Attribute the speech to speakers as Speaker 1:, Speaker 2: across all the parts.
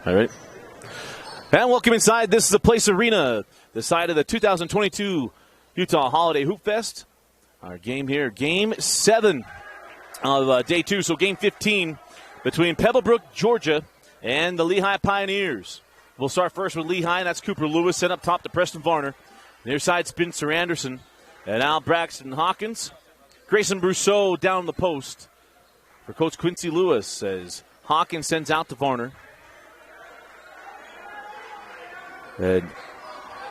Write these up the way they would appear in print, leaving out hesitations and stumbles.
Speaker 1: All right. And welcome inside. This is the Place Arena, the side of the 2022 Utah Holiday Hoopfest. Our game here, Game 7 of Day 2, so Game 15 between Pebblebrook, Georgia, and the Lehi Pioneers. We'll start first with Lehi, and that's Cooper Lewis, sent up top to Preston Varner. Near side, Spencer Anderson, and now Braxton Hawkins. Grayson Brousseau down the post for Coach Quincy Lewis as Hawkins sends out to Varner. And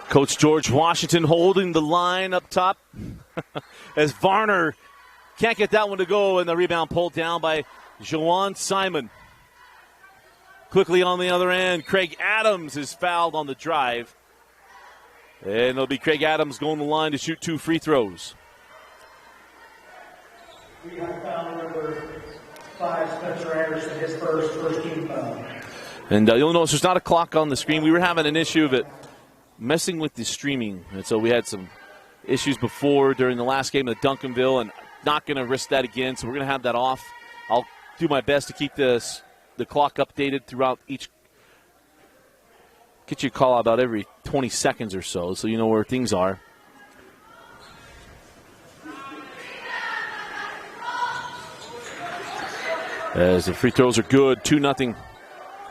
Speaker 1: Coach George Washington holding the line up top as Varner can't get that one to go, and the rebound pulled down by Jaian Simon. Quickly on the other end, Craig Adams is fouled on the drive. And it'll be Craig Adams going to the line to shoot 2 free throws.
Speaker 2: We have foul number 5, Spencer Anderson, his first team foul.
Speaker 1: And you'll notice there's not a clock on the screen. We were having an issue of it messing with the streaming. And so we had some issues before during the last game of Duncanville, and not going to risk that again. So we're going to have that off. I'll do my best to keep the clock updated throughout each. Get you a call about every 20 seconds or so you know where things are. As the free throws are good, 2-0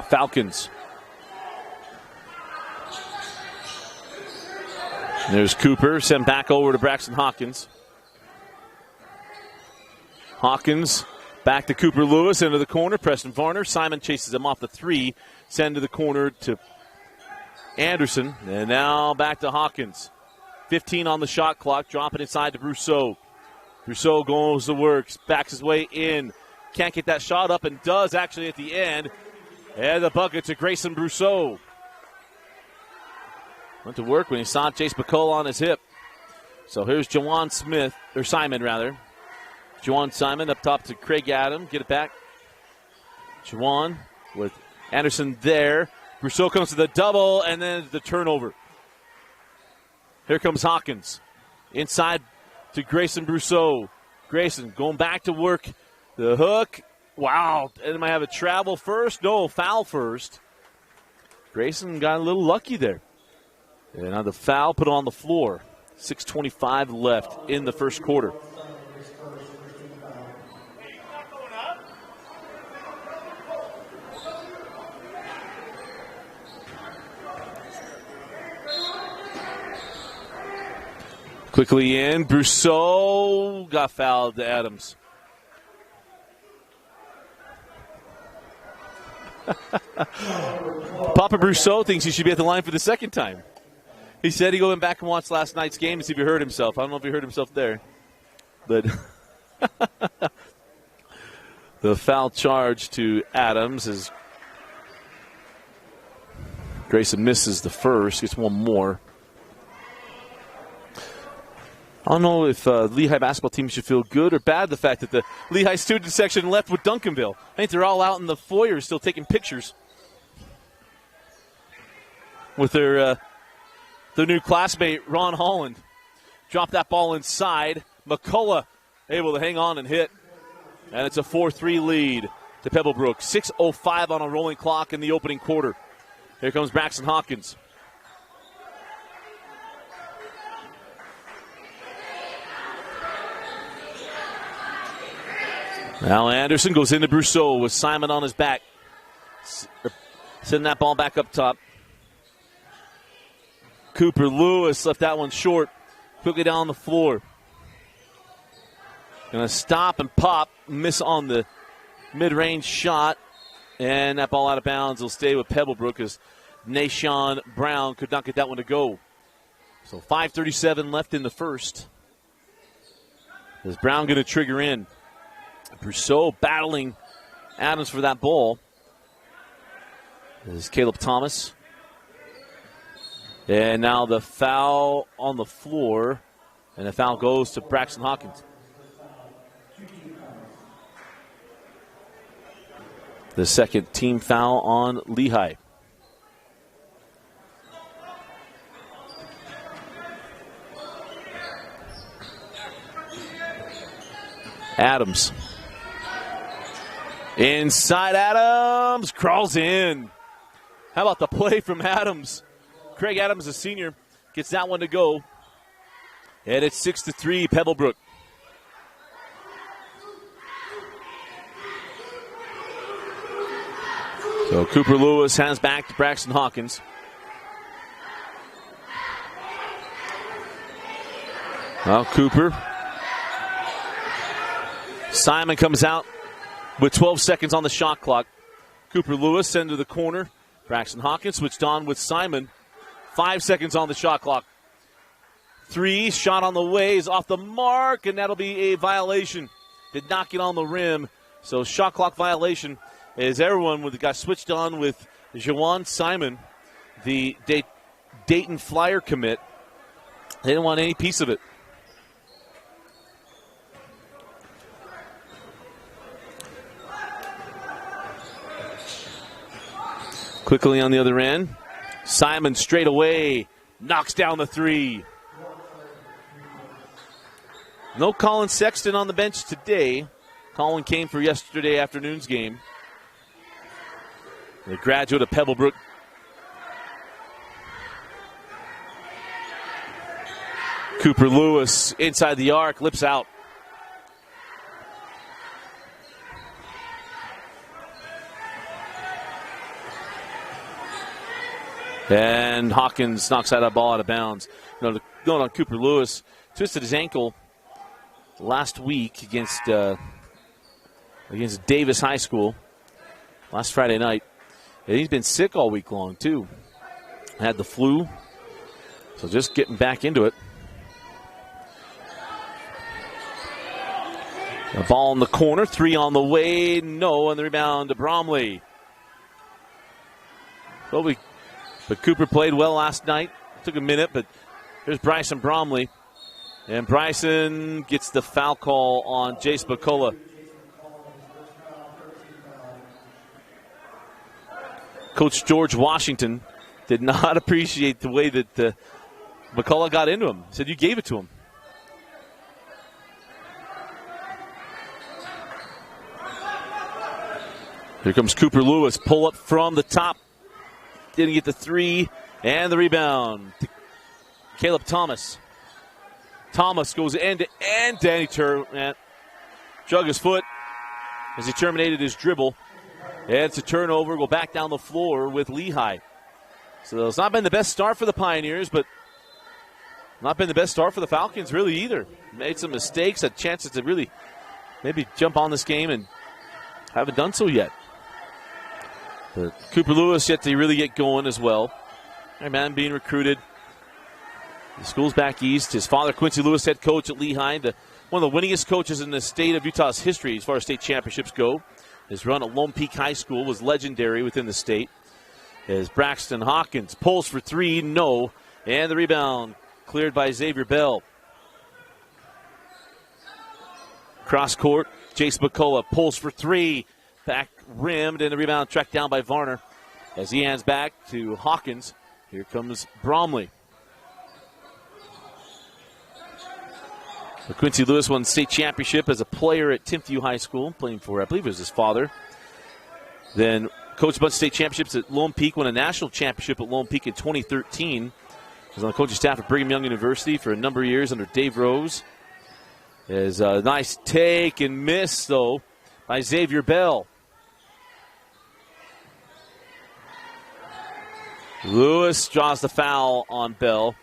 Speaker 1: Falcons. There's Cooper, sent back over to Braxton Hawkins. Hawkins back to Cooper Lewis into the corner. Preston Varner. Simon chases him off the 3. Send to the corner to Anderson. And now back to Hawkins. 15 on the shot clock. Dropping inside to Brousseau. Brousseau goes to work. Backs his way in. Can't get that shot up, and does actually at the end. And the bucket to Grayson Brousseau. Went to work when he saw Chase McCullough on his hip. So here's Jaian Simon. Jaian Simon up top to Craig Adams. Get it back. Jaian with Anderson there. Brousseau comes to the double, and then the turnover. Here comes Hawkins. Inside to Grayson Brousseau. Grayson going back to work. The hook. Wow. And might have a travel first. No, foul first. Grayson got a little lucky there. And now the foul put on the floor. 6:25 left in the first quarter. Quickly in. Brousseau got fouled to Adams. Papa Brousseau thinks he should be at the line for the second time. He said he went back and watched last night's game to see if he hurt himself. I don't know if he hurt himself there. But the foul charge to Adams is Grayson misses the first, gets one more. I don't know if Lehi basketball team should feel good or bad the fact that the Lehi student section left with Duncanville. I think they're all out in the foyer still taking pictures with their new classmate, Ron Holland. Dropped that ball inside. McCullough able to hang on and hit. And it's a 4-3 lead to Pebblebrook. 6:05 on a rolling clock in the opening quarter. Here comes Braxton Hawkins. Now Anderson goes into Brousseau with Simon on his back. Sending that ball back up top. Cooper Lewis left that one short. Quickly down the floor. Going to stop and pop. Miss on the mid-range shot. And that ball out of bounds will stay with Pebblebrook as Nashawn Brown could not get that one to go. So 5:37 left in the first. Is Brown going to trigger in? Brousseau battling Adams for that ball. This is Caleb Thomas. And now the foul on the floor. And the foul goes to Braxton Hawkins. The second team foul on Lehi. Adams. Inside Adams. Crawls in. How about the play from Adams? Craig Adams, a senior, gets that one to go. And it's 6-3, Pebblebrook. So Cooper Lewis hands back to Braxton Hawkins. Well, Cooper. Simon comes out with 12 seconds on the shot clock. Cooper Lewis sent to the corner. Braxton Hawkins switched on with Simon. 5 seconds on the shot clock. 3, shot on the way is off the mark, and that'll be a violation. Did not get on the rim. So shot clock violation as everyone got switched on with Jaian Simon, the Dayton Flyer commit. They didn't want any piece of it. Quickly on the other end, Simon straight away knocks down the 3. No Colin Sexton on the bench today. Colin came for yesterday afternoon's game. The graduate of Pebblebrook. Cooper Lewis inside the arc, lips out. And Hawkins knocks that ball out of bounds. Going on Cooper Lewis, twisted his ankle last week against Davis High School last Friday night. And he's been sick all week long, too. Had the flu. So just getting back into it. A ball in the corner. 3 on the way. No, and the rebound to Bromley. But Cooper played well last night. Took a minute, but here's Bryson Bromley. And Bryson gets the foul call on Jace Bacola. Coach George Washington did not appreciate the way that McCullough got into him. He said, you gave it to him. Here comes Cooper Lewis. Pull up from the top. Didn't get the 3 and the rebound. Caleb Thomas. Thomas goes end to end. Danny drug his foot as he terminated his dribble. And it's a turnover. Go back down the floor with Lehi. So it's not been the best start for the Pioneers, but not been the best start for the Falcons really either. Made some mistakes, had chances to really maybe jump on this game and haven't done so yet. But Cooper Lewis yet to really get going as well. Hey man, being recruited. The school's back east. His father, Quincy Lewis, head coach at Lehi, one of the winningest coaches in the state of Utah's history as far as state championships go. His run at Lone Peak High School was legendary within the state. As Braxton Hawkins pulls for 3, no. And the rebound cleared by Xavier Bell. Cross court, Jace Bacola pulls for 3. Back rimmed, and the rebound tracked down by Varner. As he hands back to Hawkins, here comes Bromley. Quincy Lewis won state championship as a player at Timpview High School, playing for, I believe it was his father. Then coached a bunch of state championships at Lone Peak, won a national championship at Lone Peak in 2013. Was on the coaching staff at Brigham Young University for a number of years under Dave Rose. There's a nice take and miss, though, by Xavier Bell. Lewis draws the foul on Bell.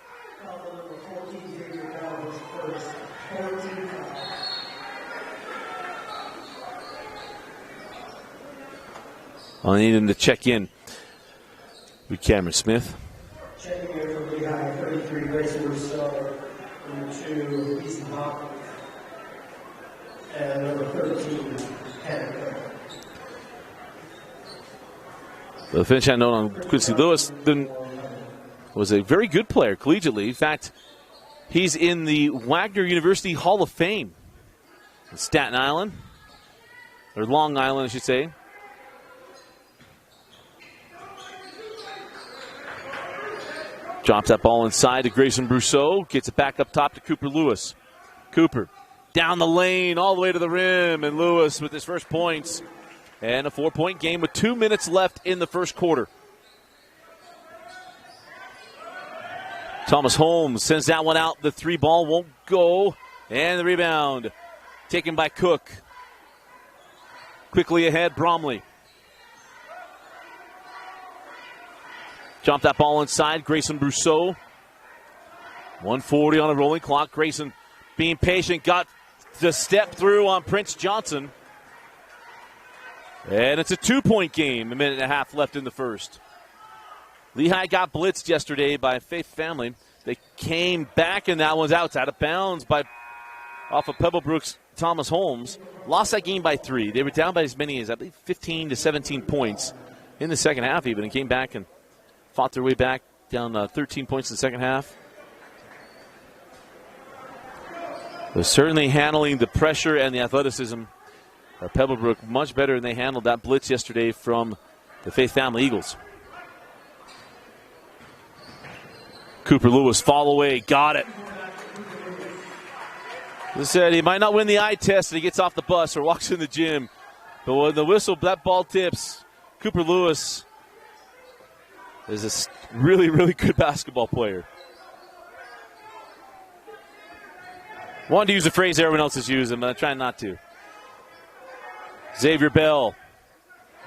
Speaker 1: I need him to check in with Cameron Smith.
Speaker 2: Checking in for Lehi, 33, Grayson Rousseau, number 2, Easton Hawkins, and number 13, Henry.
Speaker 1: The finish I note on Quincy Lewis was a very good player collegiately. In fact, he's in the Wagner University Hall of Fame in Staten Island, or Long Island, I should say. Drops that ball inside to Grayson Brousseau. Gets it back up top to Cooper Lewis. Cooper down the lane all the way to the rim. And Lewis with his first points. And a 4-point game with 2 minutes left in the first quarter. Thomas Holmes sends that one out. The 3 ball won't go. And the rebound taken by Cook. Quickly ahead, Bromley. Jumped that ball inside. Grayson Brousseau. 1:40 on a rolling clock. Grayson being patient. Got the step through on Prince Johnson. And it's a 2-point game. A minute and a half left in the first. Lehi got blitzed yesterday by Faith Family. They came back, and that one's out of bounds off of Pebblebrook's Thomas Holmes. Lost that game by 3. They were down by as many as, I believe, 15 to 17 points in the second half even, and came back and fought their way back down 13 points in the second half. They're certainly handling the pressure and the athleticism of Pebblebrook much better than they handled that blitz yesterday from the Faith Family Eagles. Cooper Lewis, fall away, got it. As I said, he might not win the eye test and he gets off the bus or walks in the gym. But when the whistle, that ball tips, Cooper Lewis is a really, really good basketball player. Wanted to use a phrase everyone else is using, but I'm trying not to. Xavier Bell.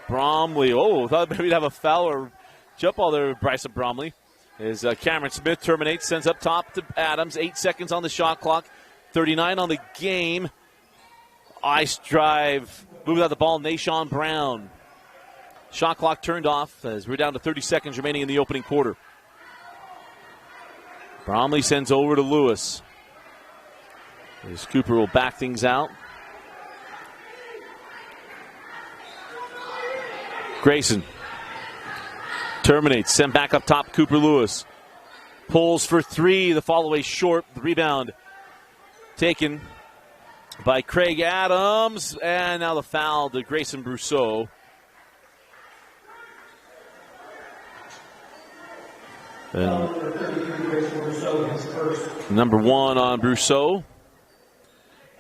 Speaker 1: Bromley. Oh, thought maybe he'd have a foul or jump ball there with Bryson Bromley. As Cameron Smith terminates, sends up top to Adams. 8 seconds on the shot clock. 39 on the game. Ice drive. Moving out the ball, Nashawn Brown. Shot clock turned off as we're down to 30 seconds remaining in the opening quarter. Bromley sends over to Lewis. As Cooper will back things out. Grayson terminates, sent back up top, Cooper Lewis. Pulls for 3, the fall away short. The rebound taken by Craig Adams. And now the foul to Grayson Brousseau. Number 1 on Brousseau.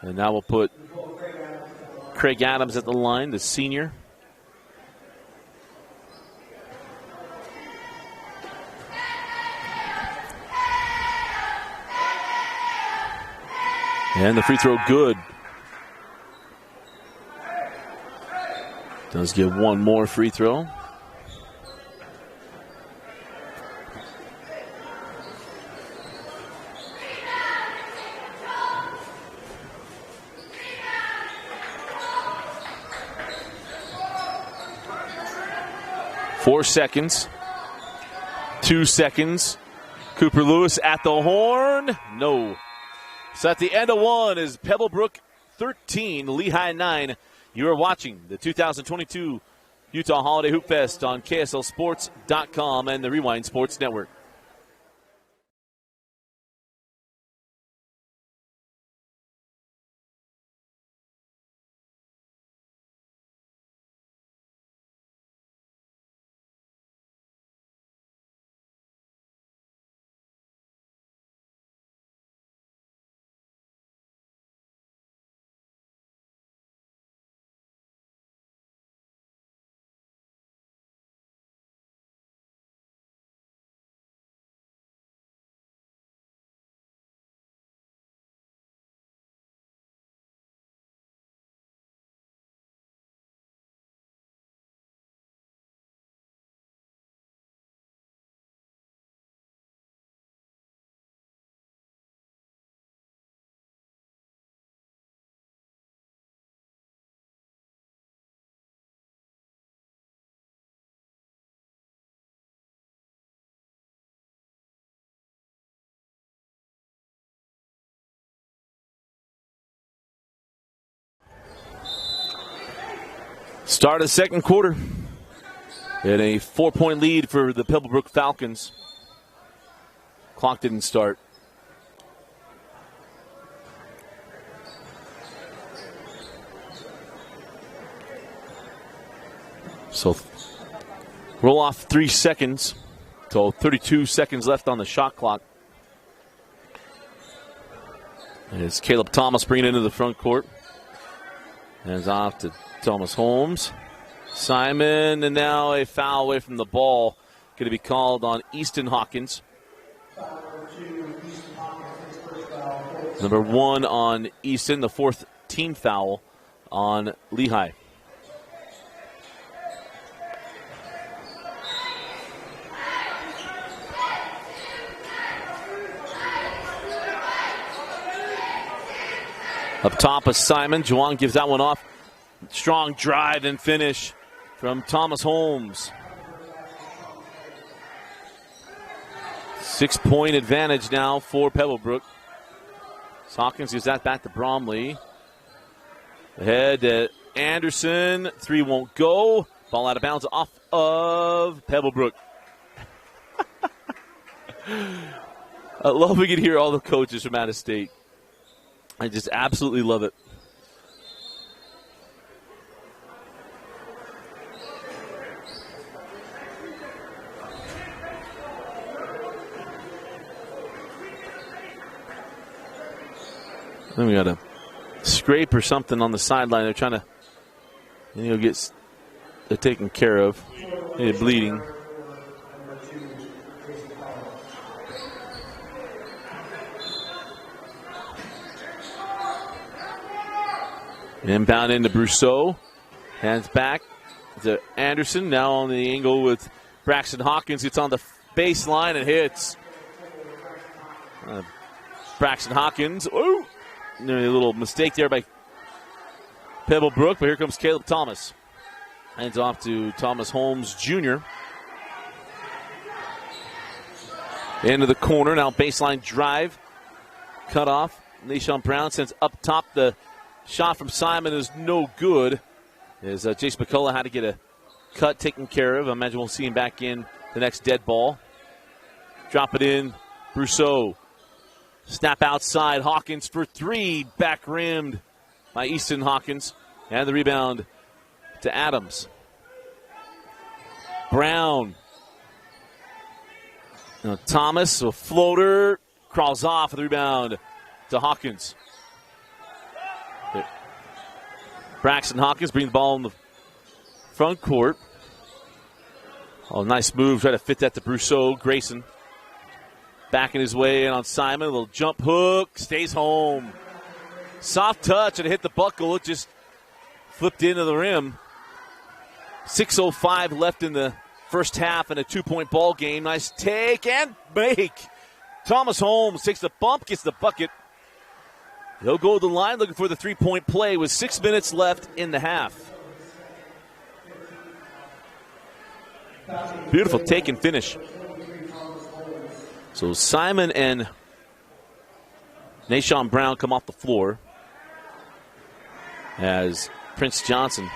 Speaker 1: And now we'll put Craig Adams at the line, the senior. And the free throw good. Does get one more free throw. Four seconds. 2 seconds. Cooper Lewis at the horn. No. So at the end of one is Pebblebrook 13, Lehi 9. You are watching the 2022 Utah Holiday Hoopfest on KSLSports.com and the Rewind Sports Network. Start of the second quarter. And a 4-point lead for the Pebblebrook Falcons. Clock didn't start. So roll off 3 seconds. So 32 seconds left on the shot clock. And it's Caleb Thomas bringing it into the front court. Hands off to Thomas Holmes. Simon, and now a foul away from the ball. Going to be called on Easton Hawkins. Number 1 on Easton, the 4th team foul on Lehi. Up top is Simon. Jaian gives that one off. Strong drive and finish from Thomas Holmes. 6-point advantage now for Pebblebrook. Hawkins gives that back to Bromley. Ahead to Anderson. 3 won't go. Ball out of bounds off of Pebblebrook. I love we can hear all the coaches from out of state. I just absolutely love it. Then we got a scrape or something on the sideline. They're trying to, get it taken care of. Maybe bleeding. Inbound into Brousseau. Hands back to Anderson. Now on the angle with Braxton Hawkins. Gets on the baseline and hits. Braxton Hawkins. Ooh! A little mistake there by Pebblebrook, but here comes Caleb Thomas. Hands off to Thomas Holmes Jr. Into the corner. Now baseline drive. Cut off. Nashon Brown sends up top. The shot from Simon is no good. As Jace McCullough had to get a cut taken care of. I imagine we'll see him back in the next dead ball. Drop it in. Brousseau. Snap outside. Hawkins for 3. Back rimmed by Easton Hawkins. And the rebound to Adams. Brown. Now Thomas, a floater. Crawls off with the rebound to Hawkins. Braxton Hawkins brings the ball in the front court. Oh, nice move. Try to fit that to Brousseau. Grayson backing his way in on Simon. A little jump hook. Stays home. Soft touch and it hit the buckle. It just flipped into the rim. 6:05 left in the first half in a 2-point ball game. Nice take and make. Thomas Holmes takes the bump, gets the bucket. He'll go to the line looking for the 3-point play with 6 minutes left in the half. Beautiful take and finish. So Simon and Nashon Brown come off the floor as Prince Johnson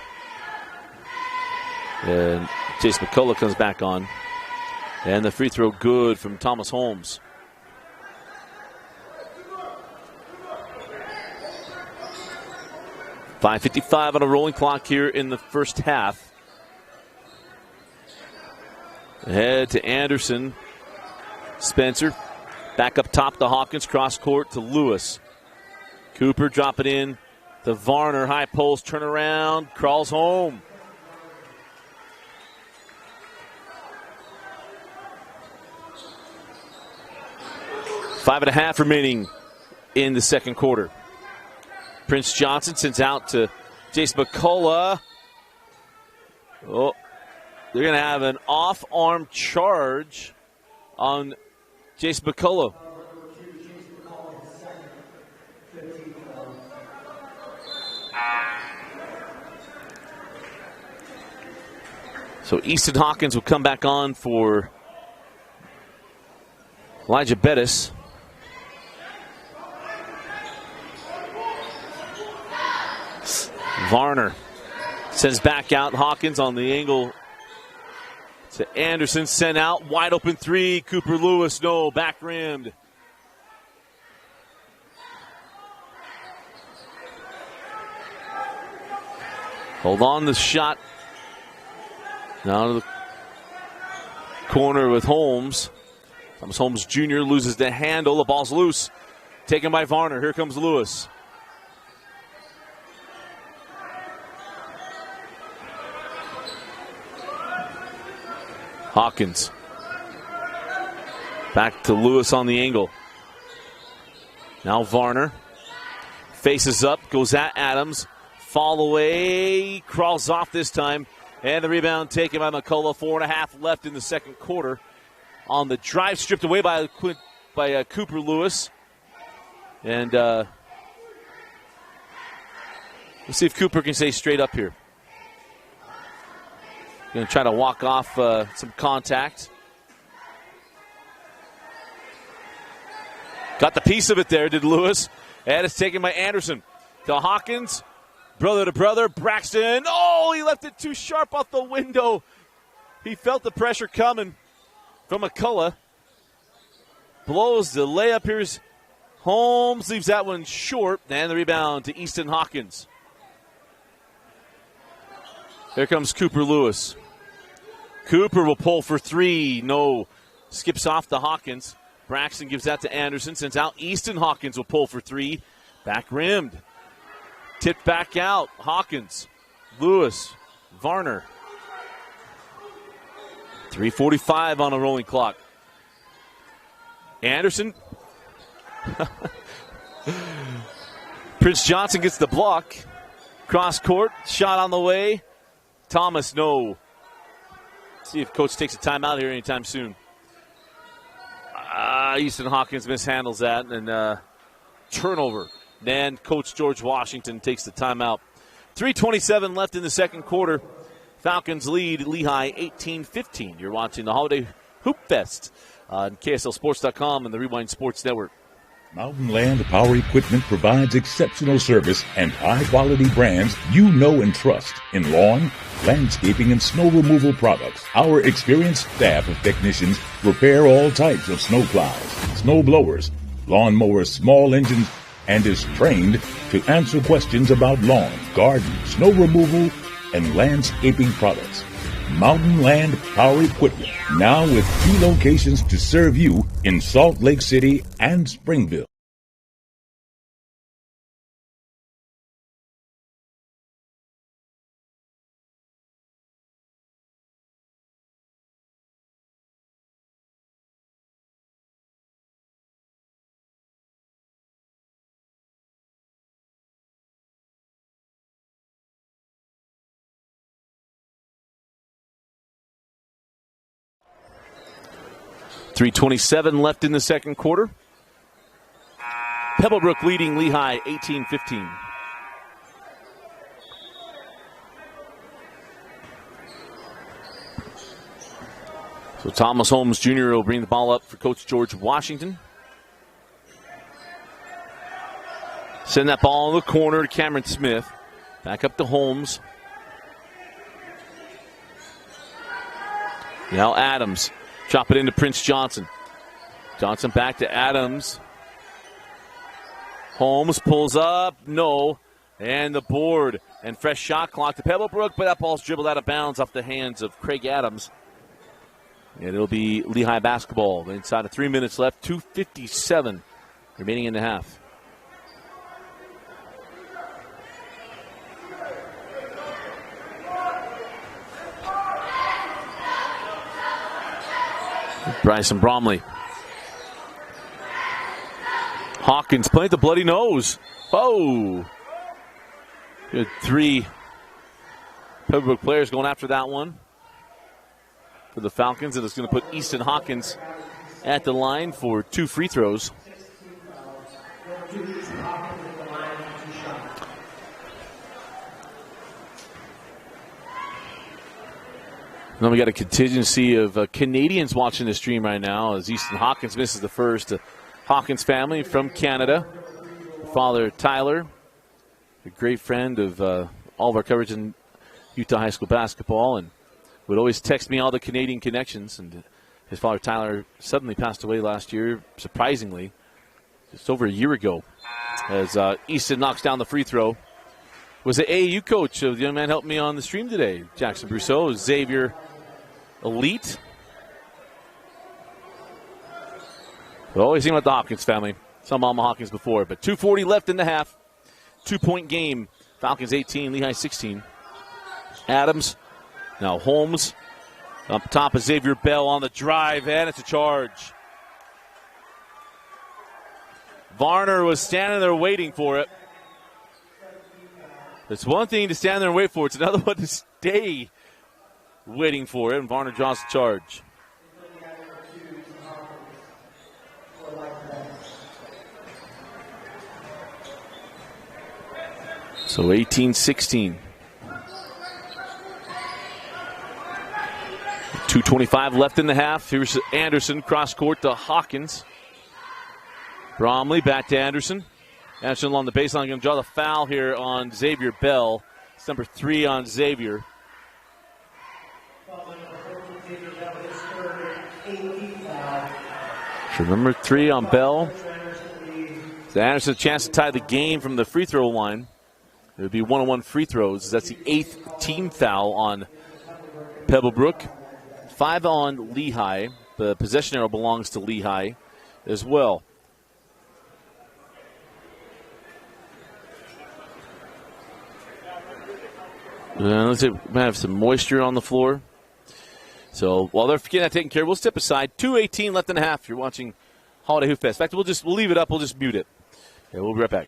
Speaker 1: and Jace McCullough comes back on. And the free throw good from Thomas Holmes. .5:55 on a rolling clock here in the first half. Ahead to Anderson. Spencer. Back up top to Hawkins. Cross court to Lewis. Cooper drop it in to Varner. High post. Turn around. Crawls home. Five and a half remaining in the second quarter. Prince Johnson sends out to Jace McCullough. Oh, they're going to have an off-arm charge on Jace McCullough. So Easton Hawkins will come back on for Elijah Bettis. Varner sends back out. Hawkins on the angle to Anderson. Sent out. Wide open 3. Cooper Lewis. No. Back rimmed. Hold on the shot. Now to the corner with Holmes. Thomas Holmes Jr. loses the handle. The ball's loose. Taken by Varner. Here comes Lewis. Hawkins. Back to Lewis on the angle. Now Varner faces up, goes at Adams. Fall away, crawls off this time. And the rebound taken by McCullough. 4.5 left in the second quarter. On the drive, stripped away by Cooper Lewis. And let's see if Cooper can stay straight up here. Going to try to walk off some contact. Got the piece of it there, did Lewis. And it's taken by Anderson. To Hawkins. Brother to brother. Braxton. Oh, he left it too sharp off the window. He felt the pressure coming from McCullough. Blows the layup. Here's Holmes. Leaves that one short. And the rebound to Easton Hawkins. Here comes Cooper Lewis. Cooper will pull for three. No. Skips off to Hawkins. Braxton gives that to Anderson. Sends out Easton. Hawkins will pull for three. Back rimmed. Tipped back out. Hawkins. Lewis. Varner. 3:45 on a rolling clock. Anderson. Prince Johnson gets the block. Cross court. Shot on the way. Thomas, no. See if coach takes a timeout here anytime soon. Easton Hawkins mishandles that, and turnover. Then Coach George Washington takes the timeout. 3:27 left in the second quarter. Falcons lead Lehi 18-15. You're watching the Holiday Hoopfest on KSLSports.com and the Rewind Sports Network.
Speaker 3: Mountain Land Power Equipment provides exceptional service and high-quality brands you know and trust in lawn, landscaping, and snow removal products. Our experienced staff of technicians repair all types of snow plows, snow blowers, lawn mowers, small engines, and is trained to answer questions about lawn, garden, snow removal, and landscaping products. Mountain Land Power Equipment, now with 3 locations to serve you in Salt Lake City and Springville.
Speaker 1: .327 left in the second quarter. Pebblebrook leading Lehi 18-15. So Thomas Holmes Jr. will bring the ball up for Coach George Washington. Send that ball in the corner to Cameron Smith. Back up to Holmes. Now Adams. Chop it into Prince Johnson. Johnson back to Adams. Holmes pulls up. No. And the board. And fresh shot clock to Pebblebrook, but that ball's dribbled out of bounds off the hands of Craig Adams. And it'll be Lehigh basketball. Inside of 3 minutes left. 2:57 remaining in the half. Bryson Bromley. Hawkins playing the bloody nose. Oh! Good 3 Pebblebrook players going after that one for the Falcons. And it's going to put Easton Hawkins at the line for 2 free throws. Then we got a contingency of Canadians watching the stream right now as Easton Hawkins misses the first. Hawkins family from Canada. Father Tyler, a great friend of all of our coverage in Utah high school basketball, and would always text me all the Canadian connections. And his father Tyler suddenly passed away last year, surprisingly, just over a year ago, as Easton knocks down the free throw. Was the AAU coach of the young man helping me on the stream today, Jackson Brousseau. Xavier Elite. But always think about the Hawkins family. Saw Mama Hawkins before, but 2:40 left in the half. 2-point game. Falcons 18, Lehi 16. Adams. Now Holmes. Up top of Xavier Bell on the drive, and it's a charge. Varner was standing there waiting for it. It's one thing to stand there and wait for it. It's another one to stay waiting for it. And Varner draws the charge. So 18-16. 2:25 left in the half. Here's Anderson, cross court to Hawkins. Bromley back to Anderson. Anderson along the baseline, going to draw the foul here on Xavier Bell. It's number 3 on Xavier. So number 3 on Bell. So Anderson a chance to tie the game from the free throw line. It would be 1-on-1 free throws. That's the 8th team foul on Pebblebrook. 5 on Lehi. The possession arrow belongs to Lehi as well. Looks like we might have some moisture on the floor. So while they're getting that taken care of, we'll step aside. 2:18 left in the half. You're watching Holiday Hoopfest. In fact, we'll leave it up. We'll just mute it. Yeah, we'll be right back.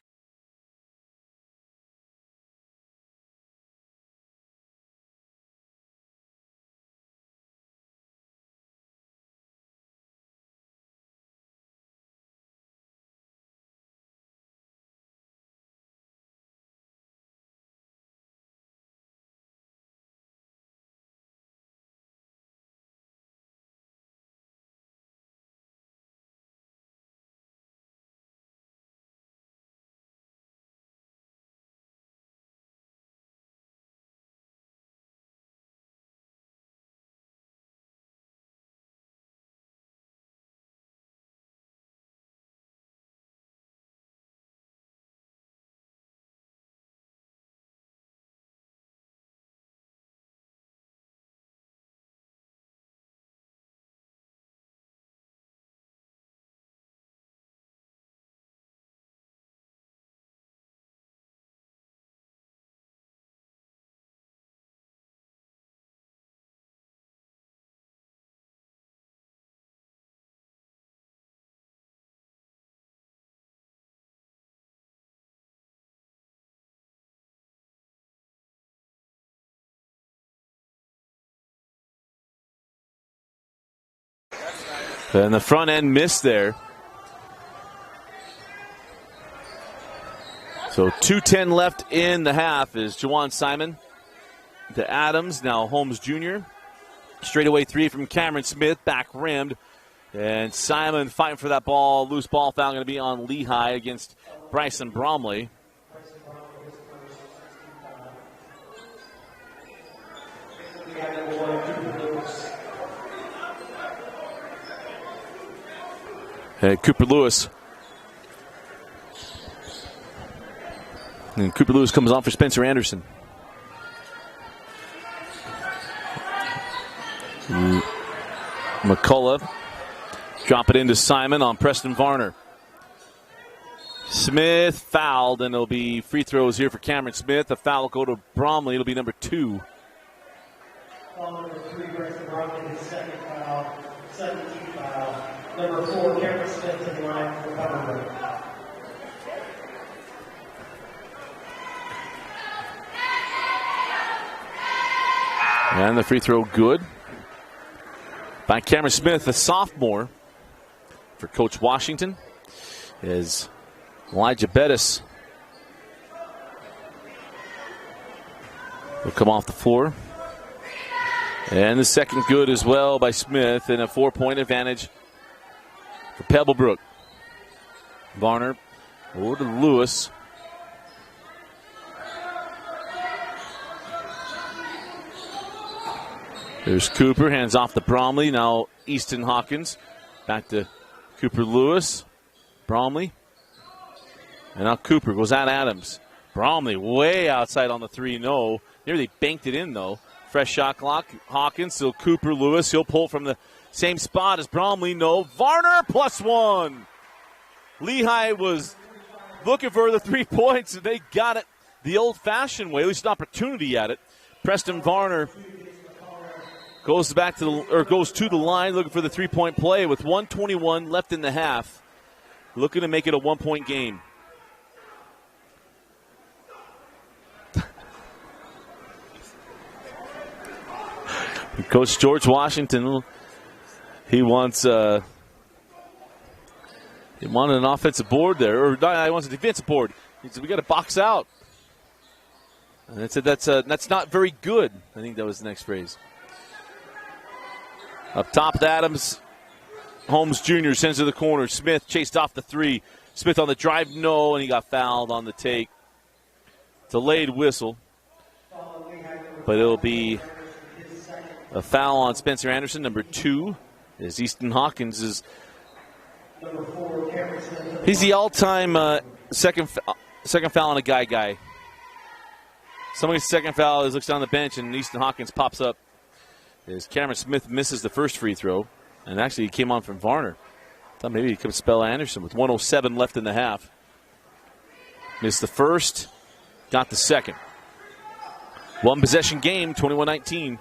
Speaker 1: And the front end missed there. So 2:10 left in the half is Jaian Simon to Adams. Now Holmes Jr. Straightaway 3 from Cameron Smith. Back rimmed. And Simon fighting for that ball. Loose ball foul going to be on Lehi against Bryson Bromley. Cooper Lewis. And Cooper Lewis comes on for Spencer Anderson. McCullough. Drop it into Simon on Preston Varner. Smith fouled, and it'll be free throws here for Cameron Smith. The foul will go to Bromley. It'll be number 2.
Speaker 2: Foul number 3, Bryson Bromley, his second foul, 17th foul. Number 4, Cameron Smith to the line for Pebblebrook.
Speaker 1: And the free throw good by Cameron Smith, a sophomore for Coach Washington, is Elijah Bettis will come off the floor. And the second good as well by Smith, and a 4-point advantage for Pebblebrook. Varner over to Lewis. There's Cooper, hands off to Bromley. Now Easton Hawkins. Back to Cooper Lewis. Bromley. And now Cooper goes at Adams. Bromley way outside on the 3. No. Nearly banked it in, though. Fresh shot clock. Hawkins, so Cooper Lewis. He'll pull from the same spot as Bromley. No. Varner +1. Lehi was looking for the 3 points, and they got it the old-fashioned way. At least an opportunity at it. Preston Varner goes to the line looking for the 3-point play with 1:21 left in the half. looking to make it a 1-point game. Coach George Washington, he wants he wanted an offensive board there, or he wants a defensive board. He said, we got to box out. And I said, that's not very good. I think that was the next phrase. Up top, Adams. Holmes Jr. sends to the corner. Smith chased off the three. Smith on the drive, no, and he got fouled on the take. Delayed whistle. But it'll be a foul on Spencer Anderson, number 2. As Easton Hawkins is. He's the all-time second foul on a guy. Somebody's second foul looks down the bench, and Easton Hawkins pops up as Cameron Smith misses the first free throw. And actually, he came on from Varner. Thought maybe he could spell Anderson with 1:07 left in the half. Missed the first, got the second. One possession game, 21-19.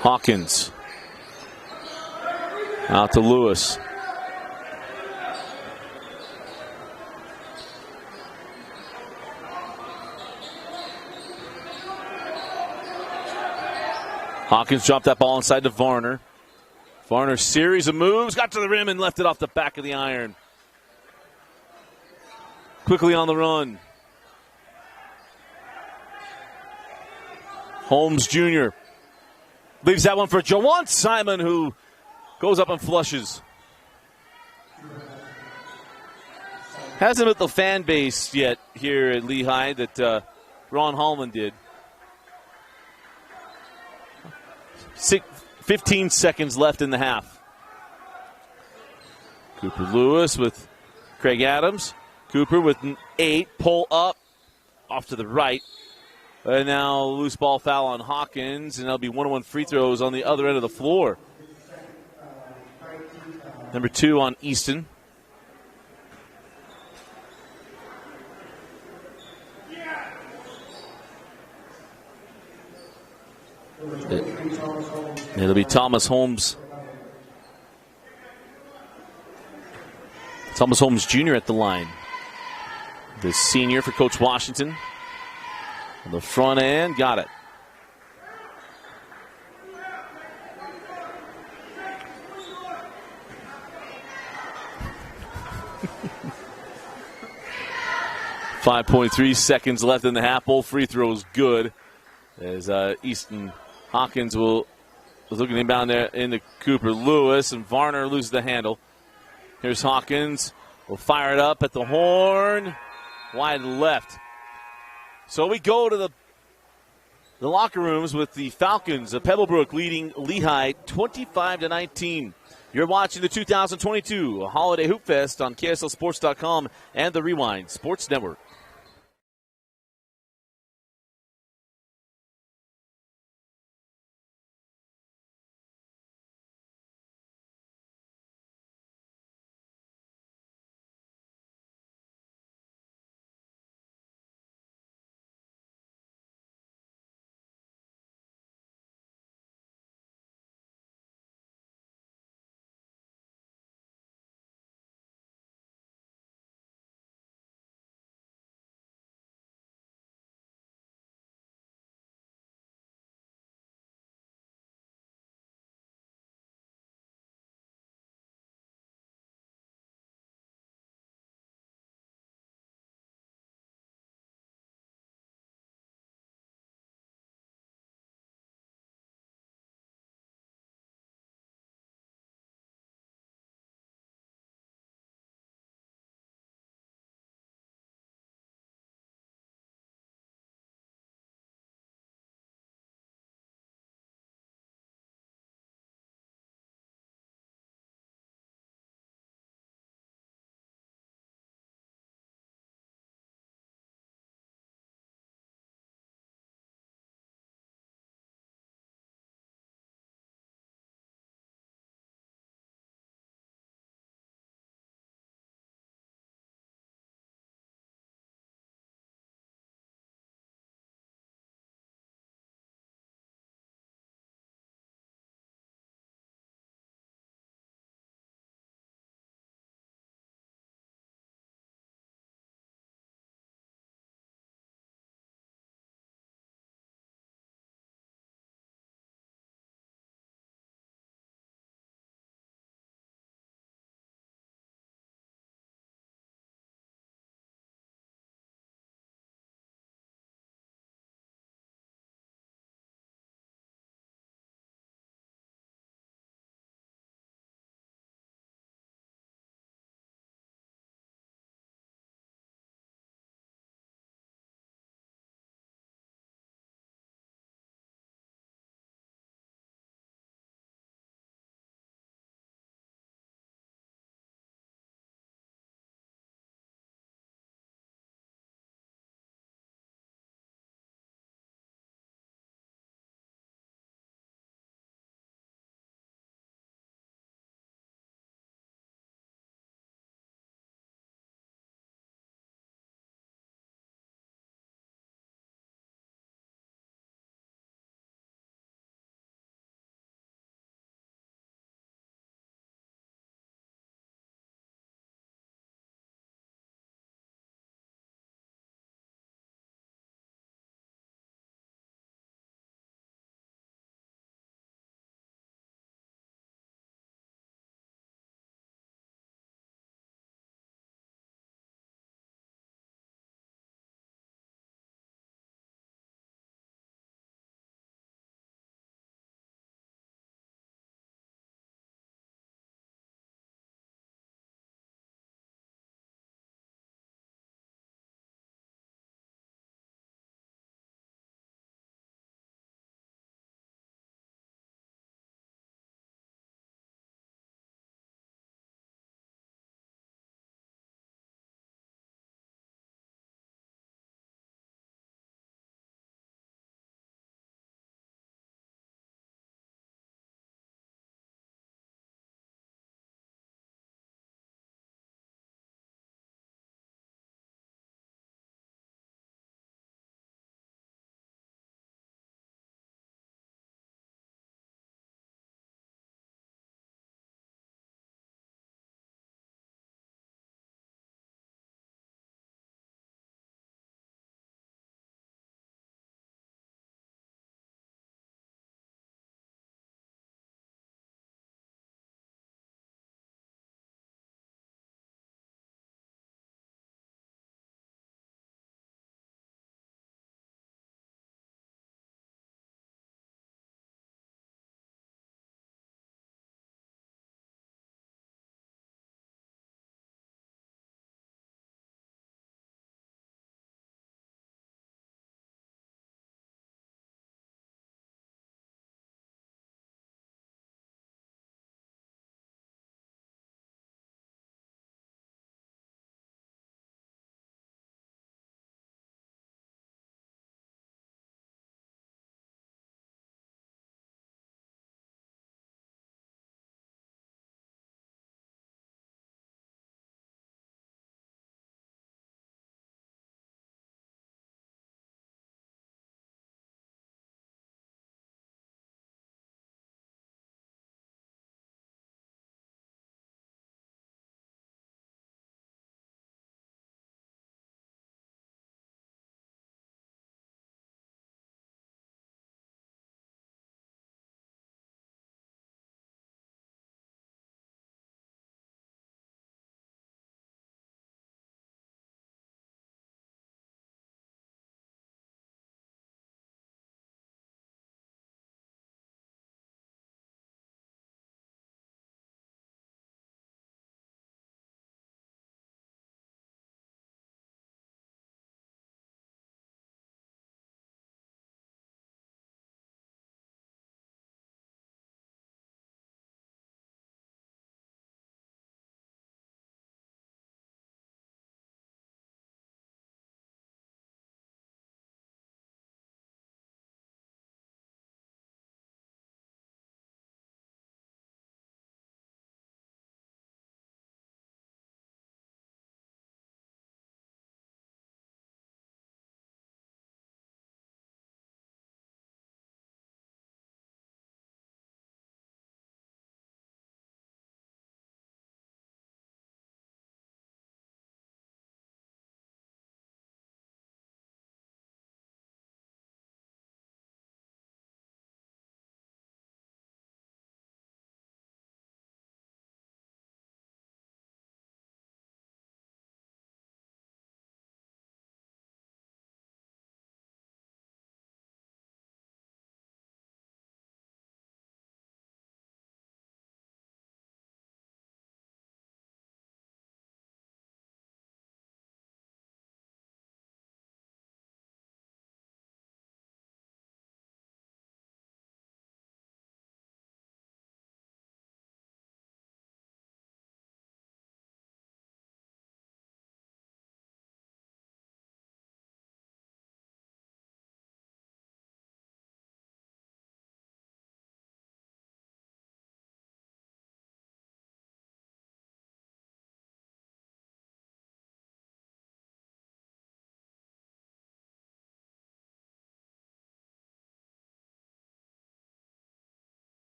Speaker 1: Hawkins out to Lewis. Hawkins dropped that ball inside to Varner. Varner, series of moves, got to the rim and left it off the back of the iron. Quickly on the run. Holmes Jr. leaves that one for Jaian Simon, who goes up and flushes. Hasn't hit the fan base yet here at Lehi that Ron Hallman did. 15 seconds left in the half. Cooper Lewis with Craig Adams. Cooper with an 8. Pull up. Off to the right. And now loose ball foul on Hawkins. And that'll be 1-1 free throws on the other end of the floor. Number 2 on Easton. It'll be Thomas Holmes. Thomas Holmes Jr. at the line. The senior for Coach Washington. On the front end, got it. .3 seconds left in the half. Both free throws good. As Easton Hawkins was looking inbound there into Cooper Lewis, and Varner loses the handle. Here's Hawkins. Will fire it up at the horn. Wide left. So we go to the locker rooms with the Falcons of Pebblebrook leading Lehi 25-19. You're watching the 2022 Holiday Hoopfest on KSLSports.com and the Rewind Sports Network.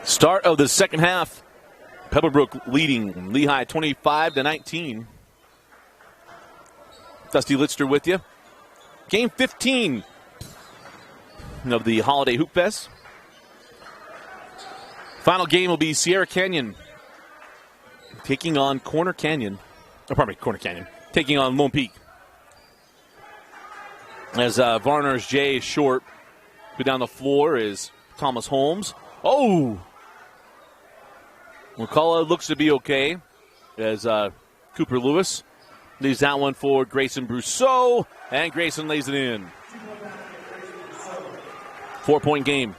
Speaker 1: Start of the second half. Pebblebrook leading Lehi 25-19. Dusty Litster with you. Game 15 of the Holiday Hoopfest. Final game will be Sierra Canyon taking on Corner Canyon. Taking on Lone Peak. As Varner's Jay is short. Go down the floor is Thomas Holmes. Oh! McCullough looks to be okay as Cooper Lewis leaves that one for Grayson Brousseau, and Grayson lays it in. 4-point game.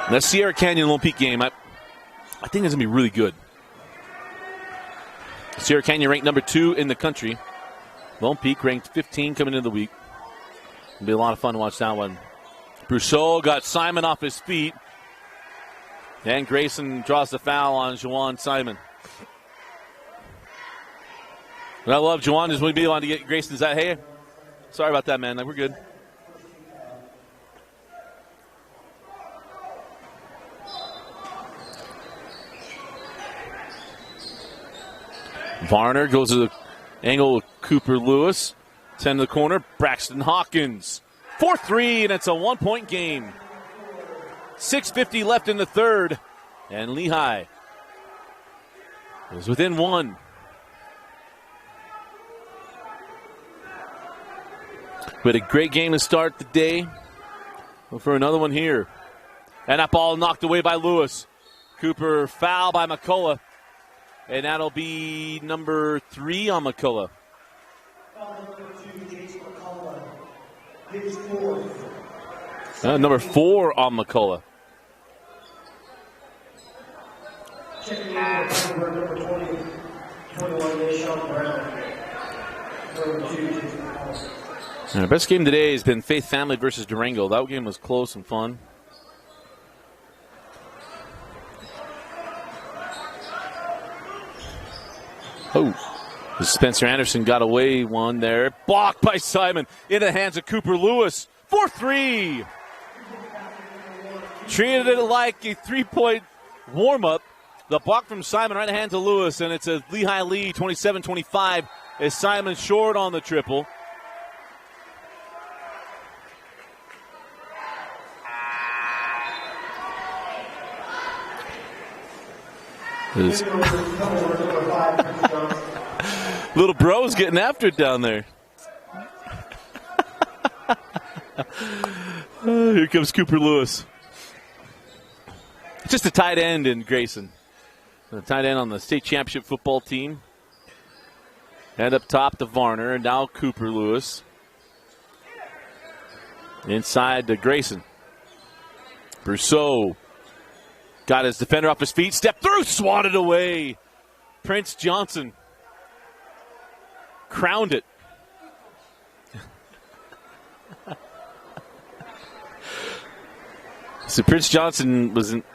Speaker 1: That Sierra Canyon Lone Peak game, I think it's going to be really good. Sierra Canyon ranked number 2 in the country. Lone Peak ranked 15 coming into the week. It'll be a lot of fun to watch that one. Brousseau got Simon off his feet. And Grayson draws the foul on Jaian Simon. What I love, Jaian just want to get Grayson. Is that, hey, sorry about that, man. We're good. Varner goes to the angle with Cooper Lewis. 10 to the corner. Braxton Hawkins. 4-3, and it's a 1-point game. 6:50 left in the third. And Lehi is within 1. We had a great game to start the day. Look for another one here. And that ball knocked away by Lewis. Cooper foul by McCullough. And that'll be number 3 on McCullough. Number 4 on McCullough.
Speaker 2: Checking out number 21, Sean Brown.
Speaker 1: The best game today has been Faith Family versus Durango. That game was close and fun. Oh, Spencer Anderson got away one there. Blocked by Simon into the hands of Cooper Lewis. 4-3. Treated it like a 3-point warm-up. The block from Simon right in the hands of Lewis, and it's a Lehi lead, 27-25, as Simon short on the triple. Little bro's getting after it down there. Here comes Cooper Lewis. Just a tight end in Grayson. A tight end on the state championship football team. And up top to Varner, and now Cooper Lewis. Inside to Grayson. Brousseau got his defender off his feet, stepped through, swatted away. Prince Johnson crowned it. So Prince Johnson wasn't.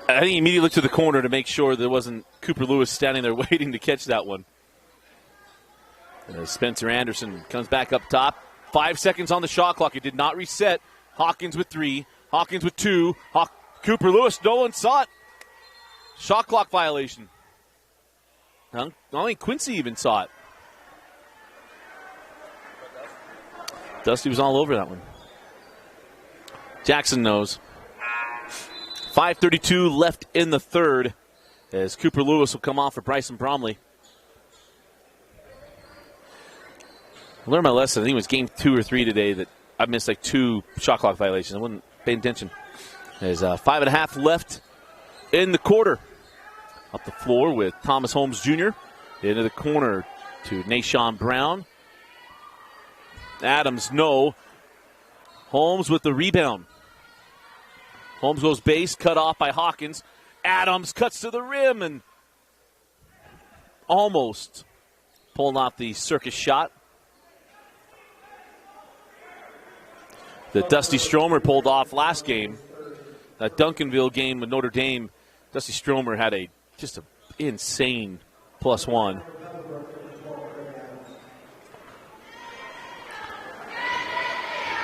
Speaker 1: I think he immediately looked to the corner to make sure there wasn't Cooper Lewis standing there waiting to catch that one. And Spencer Anderson comes back up top. 5 seconds on the shot clock. It did not reset. Hawkins with 3. Hawkins with 2. Cooper Lewis, no one saw it. Shot clock violation. I don't think Quincy even saw it. Dusty was all over that one. Jackson knows. 5:32 left in the third as Cooper Lewis will come off for Bryson Bromley. I learned my lesson. I think it was game 2 or 3 today that I missed like 2 shot clock violations. I wasn't paying attention. There's 5.5 left in the quarter. Up the floor with Thomas Holmes Jr. Into the corner to Nashawn Brown. Adams, no. Holmes with the rebound. Holmes goes base, cut off by Hawkins. Adams cuts to the rim and almost pulling off the circus shot. The Dusty Stromer pulled off last game. That Duncanville game with Notre Dame, Dusty Stromer had just an insane +1.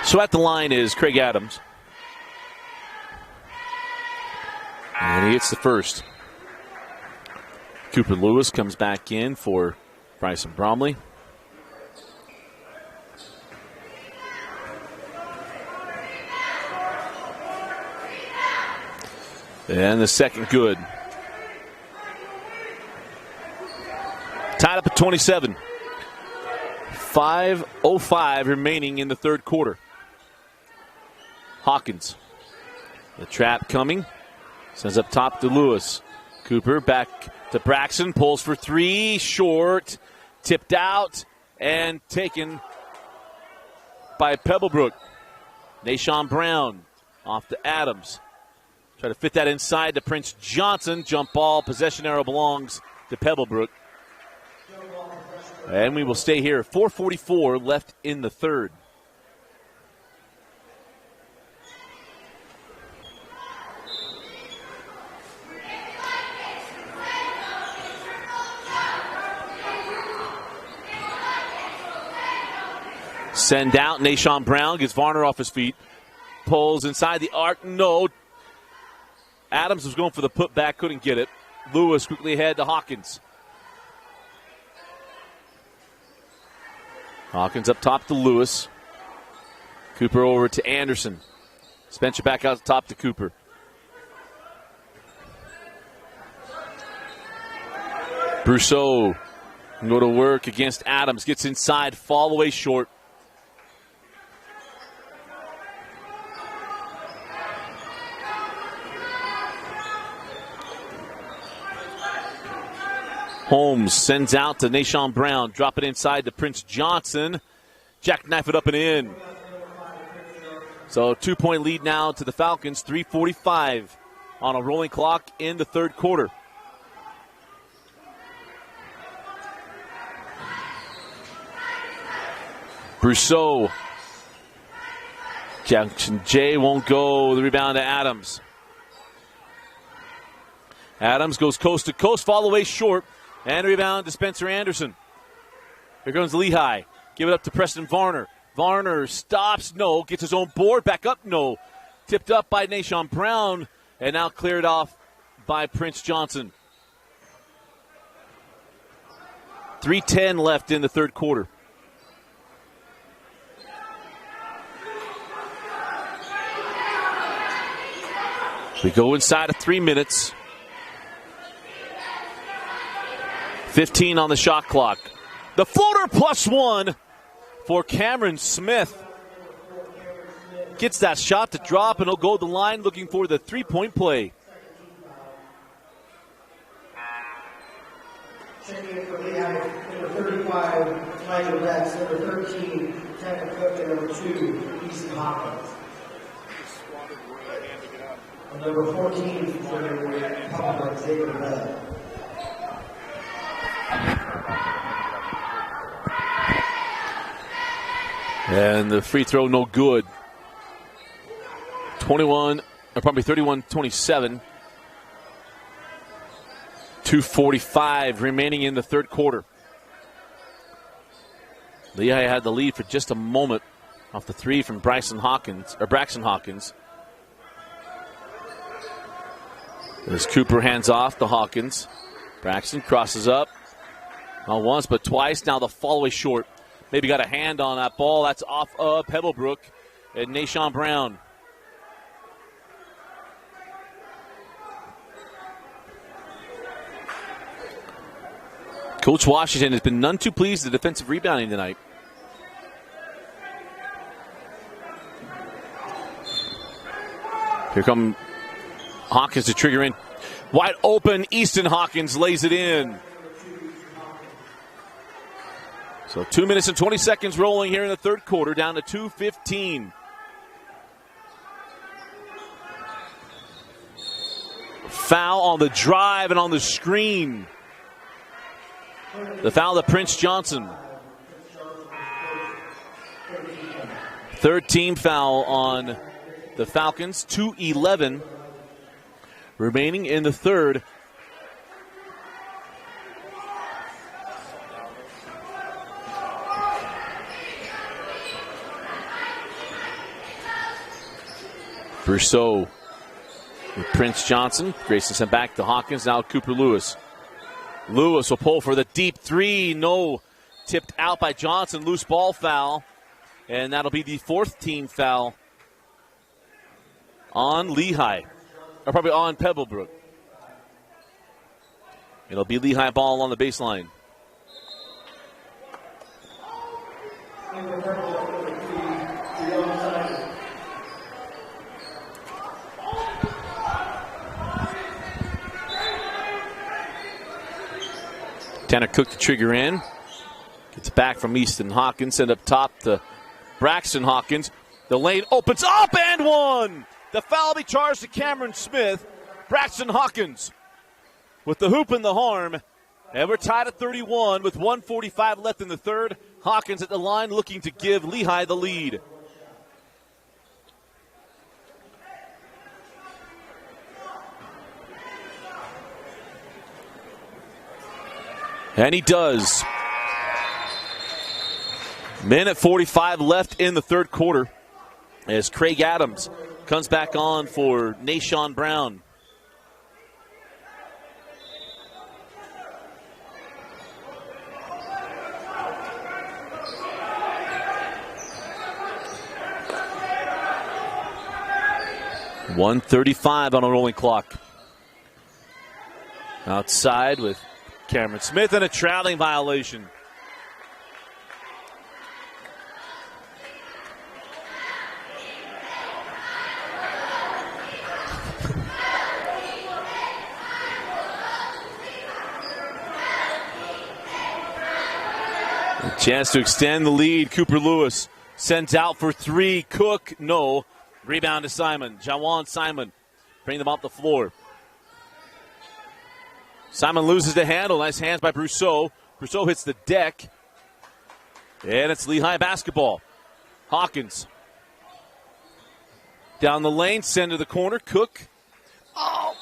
Speaker 1: So at the line is Craig Adams. And he hits the first. Cooper Lewis comes back in for Bryson Bromley. And the second good. Tied up at 27. 5:05 remaining in the third quarter. Hawkins. The trap coming. Sends up top to Lewis. Cooper back to Braxton. Pulls for three. Short. Tipped out. And taken by Pebblebrook. Nashawn Brown off to Adams. Try to fit that inside to Prince Johnson. Jump ball. Possession arrow belongs to Pebblebrook. And we will stay here. 4:44 left in the third. Send out. Nashawn Brown gets Varner off his feet. Pulls inside the arc. No. Adams was going for the putback. Couldn't get it. Lewis quickly ahead to Hawkins. Hawkins up top to Lewis. Cooper over to Anderson. Spencer back out top to Cooper. Brousseau can go to work against Adams. Gets inside. Fall away short. Holmes sends out to Nashawn Brown. Drop it inside to Prince Johnson. Jackknife it up and in. So 2-point lead now to the Falcons. 3:45 on a rolling clock in the third quarter. Brousseau. Jackson J won't go. The rebound to Adams. Adams goes coast to coast. Fall away short. And rebound to Spencer Anderson. Here comes Lehi. Give it up to Preston Varner. Varner stops. No. Gets his own board. Back up. No. Tipped up by Nashawn Brown. And now cleared off by Prince Johnson. 3:10 left in the third quarter. We go inside of 3 minutes. 15 on the shot clock. The floater +1 for Cameron Smith. Gets that shot to drop, and he'll go to the line looking for the three-point play.
Speaker 2: Checking in for Lehi, number 35, Michael Rex, number 13, Tanner Cook, and number 2, Easton Hopkins. And number 14, for Pebblebrook, Xavier Bell.
Speaker 1: And the free throw no good. 31-27. 2:45 remaining in the third quarter. Lehi had the lead for just a moment off the three from Braxton Hawkins. As Cooper hands off to Hawkins. Braxton crosses up. Not once, but twice. Now the fall away short. Maybe got a hand on that ball. That's off of Pebblebrook and Nashawn Brown. Coach Washington has been none too pleased with the defensive rebounding tonight. Here come Hawkins to trigger in. Wide open, Easton Hawkins lays it in. So 2 minutes and 20 seconds rolling here in the third quarter, down to 2:15. Foul on the drive and on the screen. The foul to Prince Johnson. Third team foul on the Falcons. 2:11 remaining in the third. Brousseau with Prince Johnson. Grayson sent back to Hawkins. Now Cooper Lewis. Lewis will pull for the deep three. No. Tipped out by Johnson. Loose ball foul. And that'll be the fourth team foul on Lehi. Or probably on Pebblebrook. It'll be Lehi ball on the baseline. Tanner Cook the trigger in. Gets back from Easton Hawkins. Send up top to Braxton Hawkins. The lane opens up and one. The foul will be charged to Cameron Smith. Braxton Hawkins with the hoop and the harm. And we're tied at 31 with 1:45 left in the third. Hawkins at the line looking to give Lehi the lead. And he does. Minute 45 left in the third quarter as Craig Adams comes back on for Nashawn Brown. .135 on a rolling clock. Outside with Cameron Smith and a traveling violation. A chance to extend the lead. Cooper Lewis sends out for three. Cook, no. Rebound to Simon. Jaian Simon bring them off the floor. Simon loses the handle. Nice hands by Brousseau. Brousseau hits the deck. And it's Lehi basketball. Hawkins. Down the lane, send to the corner. Cook. Oh,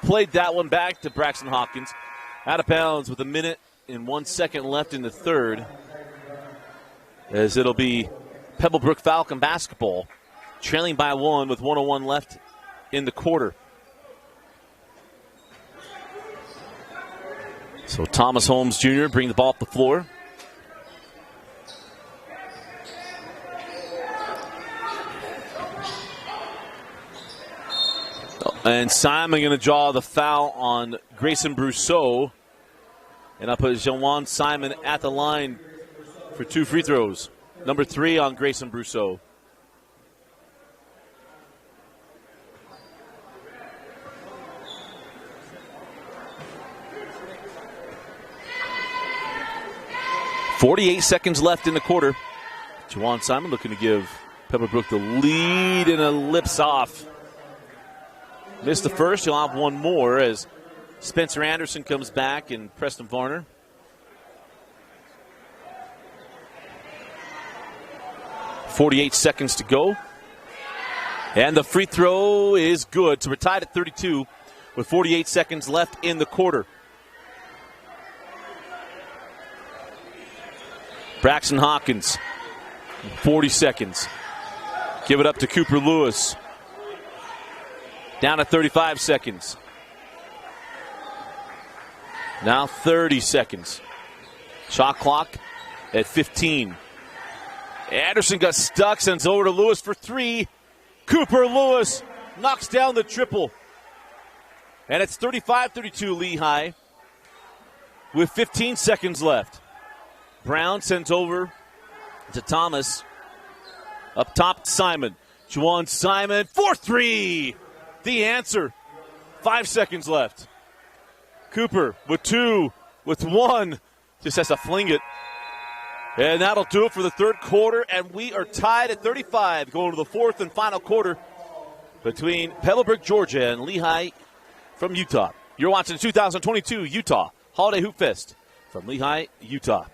Speaker 1: played that one back to Braxton Hawkins. Out of bounds with a minute and 1 second left in the third. As it'll be Pebblebrook Falcon basketball. Trailing by one with 1:01 left in the quarter. So Thomas Holmes Jr. bring the ball up the floor. And Simon going to draw the foul on Grayson Brousseau. And I'll put Jaian Simon at the line for two free throws. Number 3 on Grayson Brousseau. .48 seconds left in the quarter. Jaian Simon looking to give Pebblebrook the lead and a lips off. Missed the first. He'll have one more as Spencer Anderson comes back and Preston Varner. .48 seconds to go. And the free throw is good. So we're tied at 32 with 48 seconds left in the quarter. Braxton Hawkins, 40 seconds. Give it up to Cooper Lewis. Down to 35 seconds. Now 30 seconds. Shot clock at 15. Anderson got stuck, sends over to Lewis for 3. Cooper Lewis knocks down the triple. And it's 35-32 Lehi with 15 seconds left. Brown sends over to Thomas. Up top, Simon. Jaian Simon, 4-3. The answer. 5 seconds left. Cooper with 2, with 1. Just has to fling it. And that'll do it for the third quarter. And we are tied at 35 going to the fourth and final quarter between Pebblebrook, Georgia and Lehi from Utah. You're watching the 2022 Utah Holiday Hoopfest from Lehi, Utah.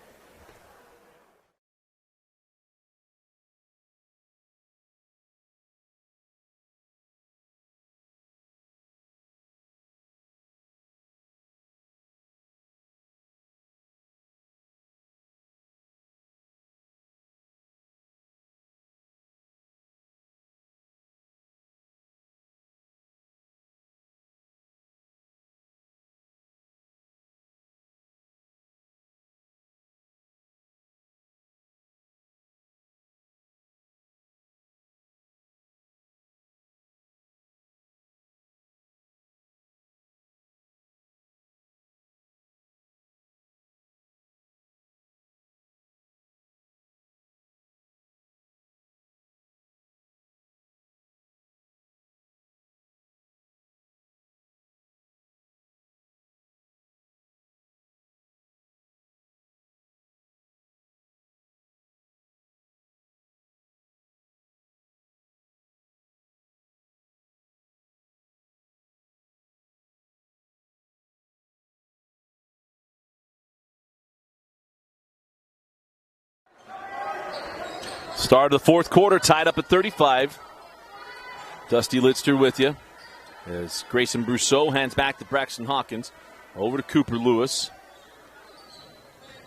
Speaker 1: Start of the fourth quarter, tied up at 35. Dusty Litster with you. As Grayson Brousseau hands back to Braxton Hawkins. Over to Cooper Lewis.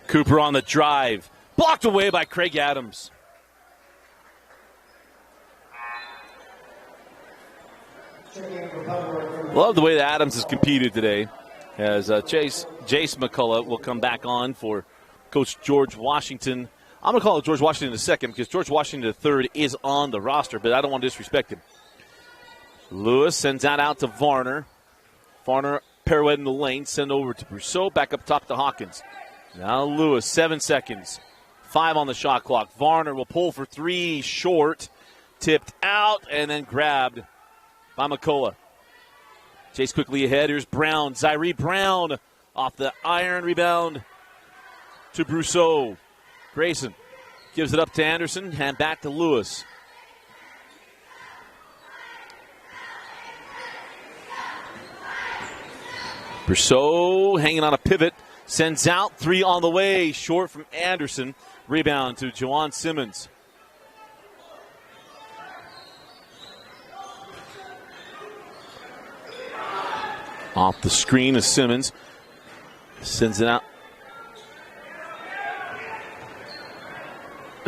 Speaker 1: Cooper on the drive. Blocked away by Craig Adams. Love the way that Adams has competed today. As Jace McCullough will come back on for Coach George Washington. I'm going to call it George Washington in a second because George Washington III is on the roster, but I don't want to disrespect him. Lewis sends that out to Varner. Varner pirouetting the lane, send over to Brousseau, back up top to Hawkins. Now Lewis, 7 seconds. 5 on the shot clock. Varner will pull for 3, short. Tipped out and then grabbed by McCullough. Chase quickly ahead. Here's Brown. Zaire Brown off the iron, rebound to Brousseau. Grayson gives it up to Anderson. Hand back to Lewis. Brousseau hanging on a pivot. Sends out. 3 on the way. Short from Anderson. Rebound to Jaian Simmons. Off the screen is Simmons. Sends it out.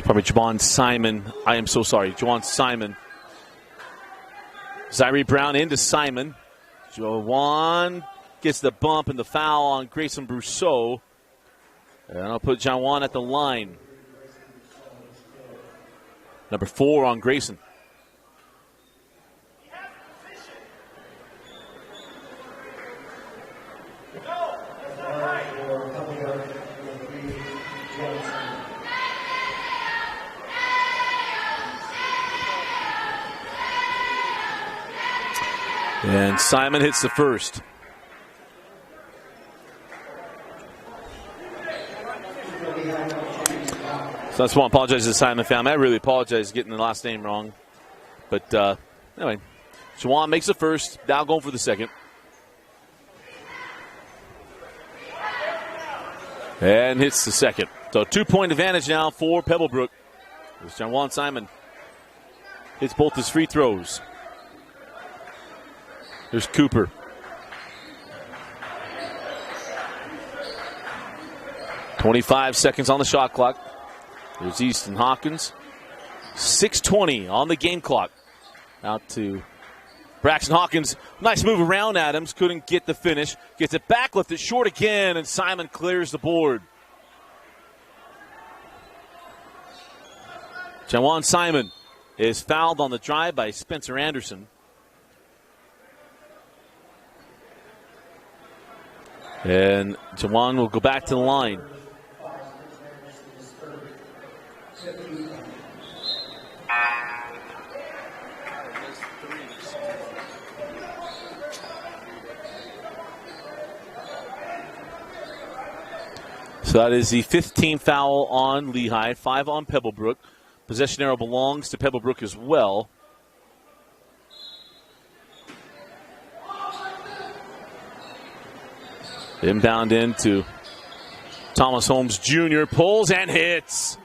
Speaker 1: Probably Jaian Simon. I am so sorry. Jaian Simon. Zaire Brown into Simon. Jaian gets the bump and the foul on Grayson Brousseau. And I'll put Jaian at the line. Number 4 on Grayson. And Simon hits the first. So I just want to apologize to the Simon family. I really apologize getting the last name wrong. But anyway, Jaian makes the first. Now going for the second. And hits the second. So 2-point advantage now for Pebblebrook. As Jaian Simon hits both his free throws. There's Cooper. .25 seconds on the shot clock. There's Easton Hawkins. 6:20 on the game clock. Out to Braxton Hawkins. Nice move around Adams. Couldn't get the finish. Gets it back, left it short again, and Simon clears the board. Jaian Simon is fouled on the drive by Spencer Anderson. And Jaian will go back to the line. So that is the 15th foul on Lehi, 5 on Pebblebrook. Possession arrow belongs to Pebblebrook as well. Inbound into Thomas Holmes Jr. Pulls and hits.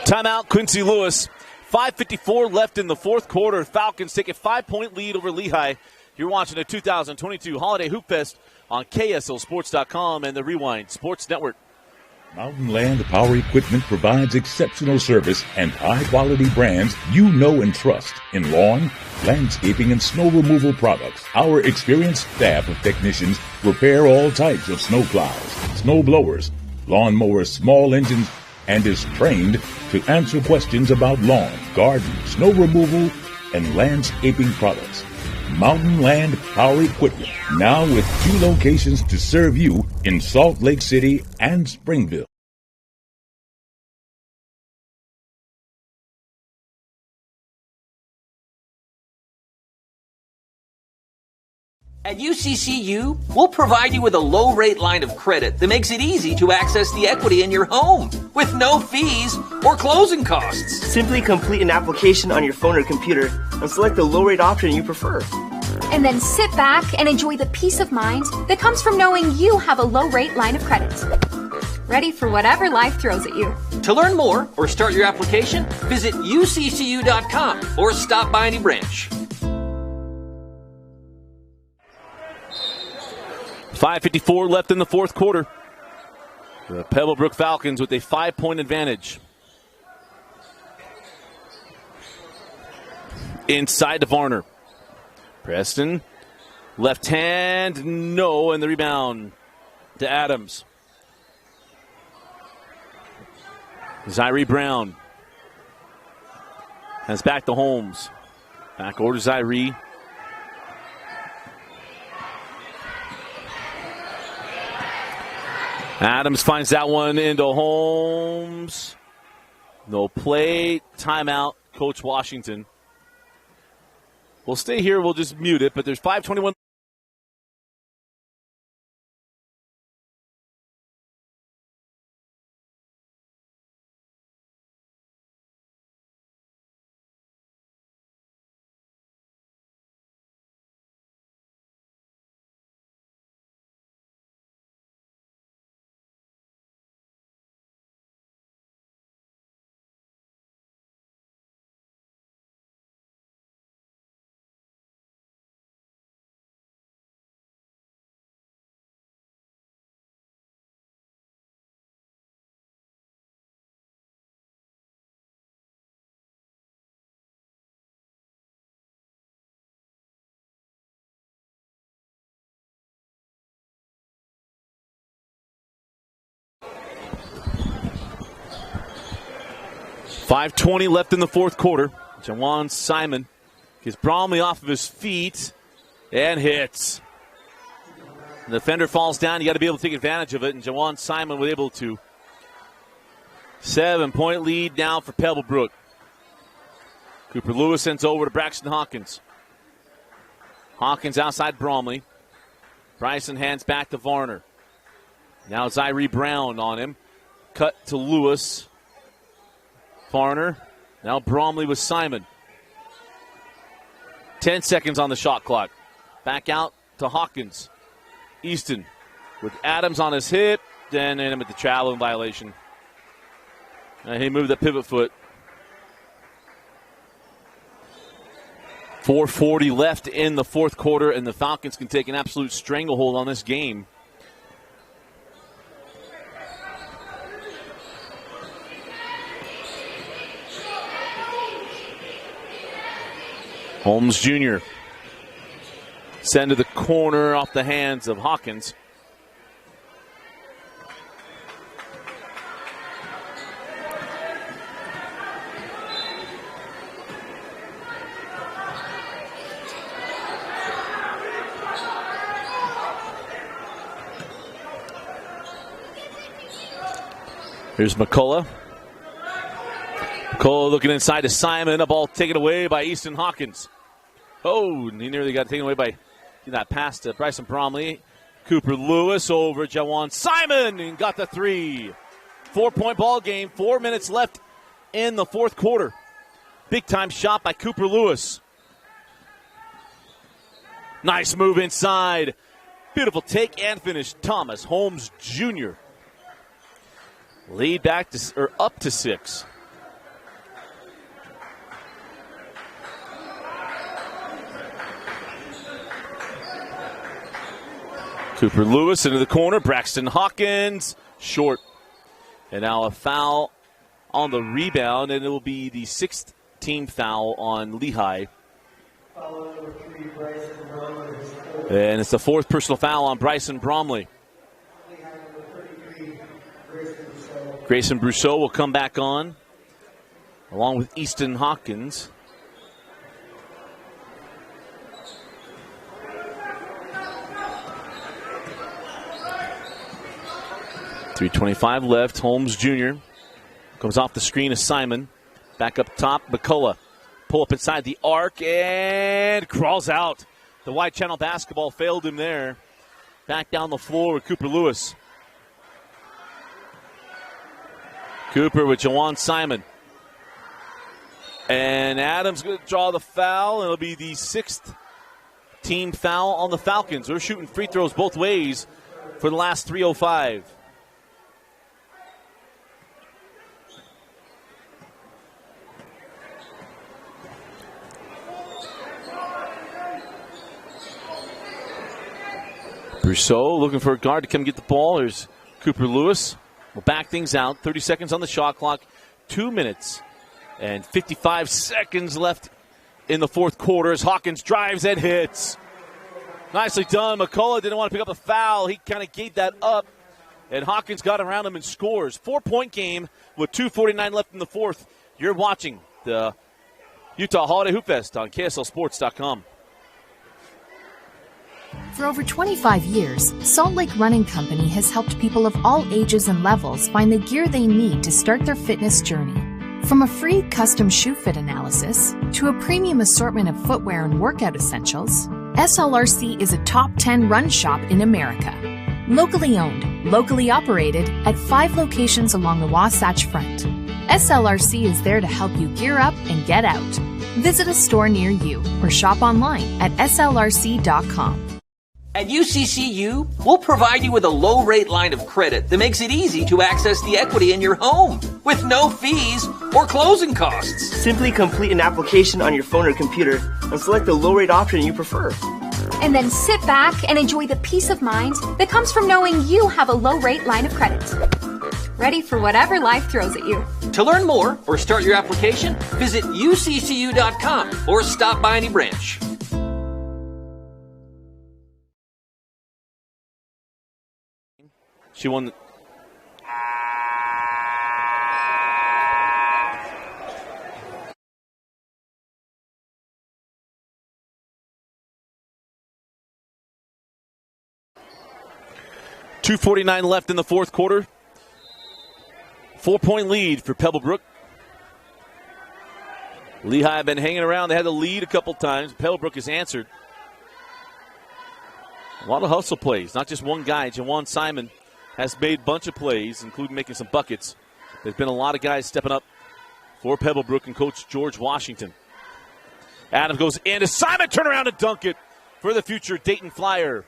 Speaker 1: Timeout, Quincy Lewis. 5:54 left in the fourth quarter. Falcons take a 5-point lead over Lehi. You're watching the 2022 Holiday Hoopfest on KSLSports.com and the Rewind Sports Network.
Speaker 3: Mountain Land Power Equipment provides exceptional service and high-quality brands you know and trust in lawn, landscaping, and snow removal products. Our experienced staff of technicians repair all types of snow plows, snow blowers, lawn mowers, small engines, and is trained to answer questions about lawn, garden, snow removal, and landscaping products. Mountain Land Power Equipment, now with 2 locations to serve you in Salt Lake City and Springville.
Speaker 4: At UCCU, we'll provide you with a low-rate line of credit that makes it easy to access the equity in your home with no fees or closing costs.
Speaker 5: Simply complete an application on your phone or computer and select the low-rate option you prefer. and then sit back and enjoy the peace of mind that comes from knowing you have a low-rate line of credit. Ready for whatever life throws at you.
Speaker 4: To learn more or start your application, visit uccu.com or stop by any branch.
Speaker 1: 5:54 left in the fourth quarter. The Pebblebrook Falcons with a 5-point advantage. Inside to Varner. Preston, left hand, no, and the rebound to Adams. Zaire Brown has back to Holmes. Back over to Zaire. Adams finds that one into Holmes. No play. Timeout, Coach Washington. We'll stay here. We'll just mute it, but there's 5:21. .520 left in the fourth quarter. Jaian Simon gets Bromley off of his feet and hits. The defender falls down. You got to be able to take advantage of it, and Jaian Simon was able to. 7-point lead now for Pebblebrook. Cooper Lewis sends over to Braxton Hawkins. Hawkins outside Bromley. Bryson hands back to Varner. Now Zaire Brown on him. Cut to Lewis. Varner. Now Bromley with Simon. 10 seconds on the shot clock. Back out to Hawkins. Easton with Adams on his hip. Then him at the traveling violation. And he moved the pivot foot. 4:40 left in the fourth quarter, and the Falcons can take an absolute stranglehold on this game. Holmes Jr. send to the corner off the hands of Hawkins. Here's McCullough. McCullough looking inside to Simon. A ball taken away by Easton Hawkins. Oh, he nearly got taken away by that pass to Bryson Bromley. Cooper Lewis over Jaian Simon and got the three. 4-point ball game. 4 minutes left in the fourth quarter. Big time shot by Cooper Lewis. Nice move inside. Beautiful take and finish. Thomas Holmes Jr. Lead back to, or up to 6. Cooper Lewis into the corner. Braxton Hawkins short. And now a foul on the rebound, and it will be the 6th team foul on Lehi. And it's the 4th personal foul on Bryson Bromley. Grayson Brousseau will come back on, along with Easton Hawkins. .325 left. Holmes Jr. comes off the screen of Simon. Back up top, McCullough. Pull up inside the arc and crawls out. The wide channel basketball failed him there. Back down the floor with Cooper Lewis. Cooper with Jaian Simon. And Adams going to draw the foul, and it'll be the 6th team foul on the Falcons. They're shooting free throws both ways for the last 3:05. Brousseau looking for a guard to come get the ball. There's Cooper Lewis. We'll back things out. 30 seconds on the shot clock. 2 minutes and 55 seconds left in the fourth quarter as Hawkins drives and hits. Nicely done. McCullough didn't want to pick up the foul. He kind of gave that up, and Hawkins got around him and scores. 4-point game with 2:49 left in the fourth. You're watching the Utah Holiday Hoopfest on KSLSports.com.
Speaker 6: For over 25 years, Salt Lake Running Company has helped people of all ages and levels find the gear they need to start their fitness journey. From a free custom shoe fit analysis to a premium assortment of footwear and workout essentials, SLRC is a top 10 run shop in America. Locally owned, locally operated at 5 locations along the Wasatch Front. SLRC is there to help you gear up and get out. Visit a store near you or shop online at slrc.com.
Speaker 4: At UCCU, we'll provide you with a low-rate line of credit that makes it easy to access the equity in your home with no fees or closing costs.
Speaker 7: Simply complete an application on your phone or computer and select the low-rate option you prefer.
Speaker 5: And then sit back and enjoy the peace of mind that comes from knowing you have a low-rate line of credit. Ready for whatever life throws at you.
Speaker 4: To learn more or start your application, visit uccu.com or stop by any branch.
Speaker 1: She won. .249 left in the fourth quarter. 4-point lead for Pebblebrook. Lehi have been hanging around. They had the lead a couple times. Pebblebrook has answered. A lot of hustle plays, not just one guy. Jaian Simon has made a bunch of plays, including making some buckets. There's been a lot of guys stepping up for Pebblebrook and Coach George Washington. Adam goes in to Simon, turn around and dunk it for the future Dayton Flyer.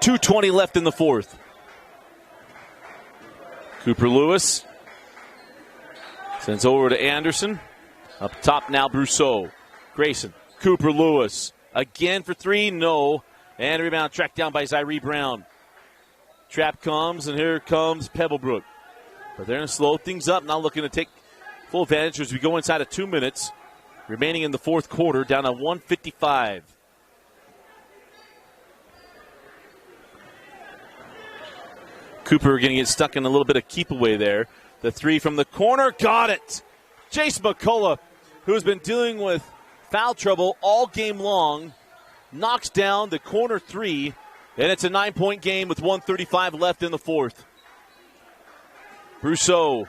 Speaker 1: .220 left in the fourth. Cooper Lewis sends over to Anderson. Up top now, Brousseau. Grayson. Cooper Lewis. Again for three, no. And a rebound tracked down by Zyree Brown. Trap comes, and here comes Pebblebrook. But they're going to slow things up, now looking to take full advantage as we go inside of 2 minutes. Remaining in the fourth quarter, down to 155. Cooper going to get stuck in a little bit of keep away there. The three from the corner, got it. Chase McCullough, who has been dealing with foul trouble all game long, knocks down the corner three, and it's a 9-point game with 1:35 left in the fourth. Brousseau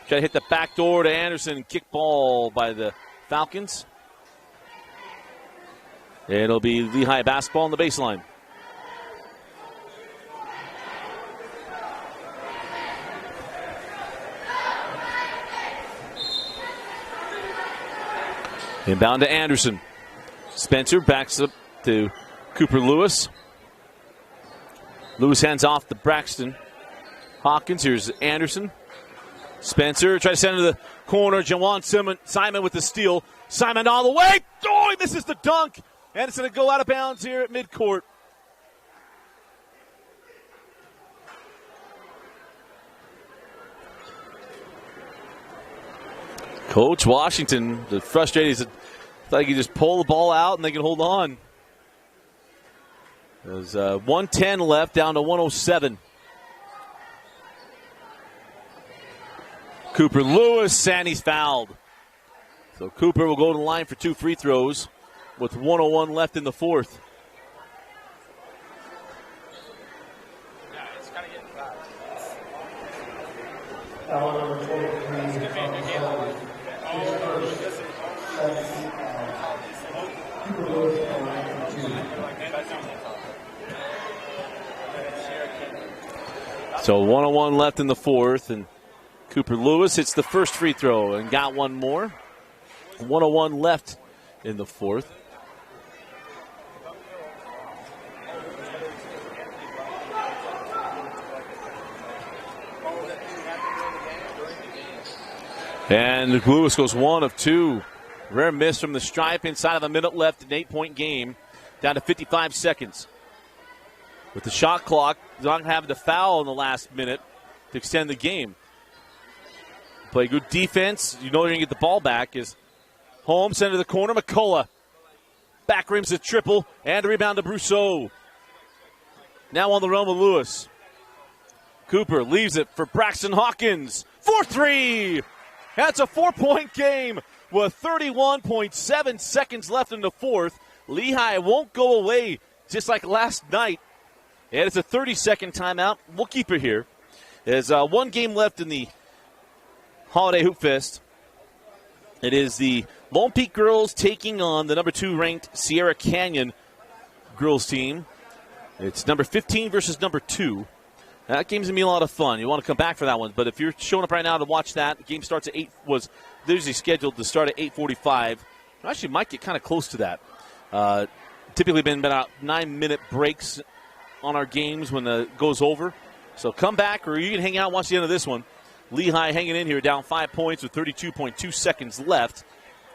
Speaker 1: try to hit the back door to Anderson, kick ball by the Falcons. It'll be Lehi basketball on the baseline. Inbound to Anderson. Spencer backs up to Cooper Lewis. Lewis hands off to Braxton Hawkins. Here's Anderson. Spencer tries to send it to the corner. Jaian Simon with the steal. Simon all the way. Oh, he misses the dunk. And it's going to go out of bounds here at midcourt. Coach Washington, the frustrated, he thought he could just pull the ball out and they can hold on. There's 110 left, down to 107. Cooper Lewis, and he's fouled. So Cooper will go to the line for 2 free throws with 1:01 left in the fourth. So 1:01 left in the fourth, and Cooper Lewis hits the first free throw and got one more. 1:01 left in the fourth. And Lewis goes 1 of 2. Rare miss from the stripe inside of a minute left, an 8-point game. Down to 55 seconds. With the shot clock, not having to foul in the last minute to extend the game. Play good defense. You know you're going to get the ball back. Is Holmes into the corner. McCullough. Back rims a triple. And a rebound to Brousseau. Now on the run with Lewis. Cooper leaves it for Braxton Hawkins. 4-3. That's a 4-point game with 31.7 seconds left in the fourth. Lehi won't go away just like last night. And it's a 30-second timeout. We'll keep it here. There's one game left in the Holiday Hoopfest. It is the Lone Peak girls taking on the number 2 ranked Sierra Canyon girls team. It's number 15 versus number 2. That game's going to be a lot of fun. You want to come back for that one. But if you're showing up right now to watch that, the game starts at 8, was usually scheduled to start at 8:45. Actually, might get kind of close to that. Typically been about 9-minute breaks on our games when it goes over. So come back, or you can hang out and watch the end of this one. Lehi hanging in here, down 5 points with 32.2 seconds left.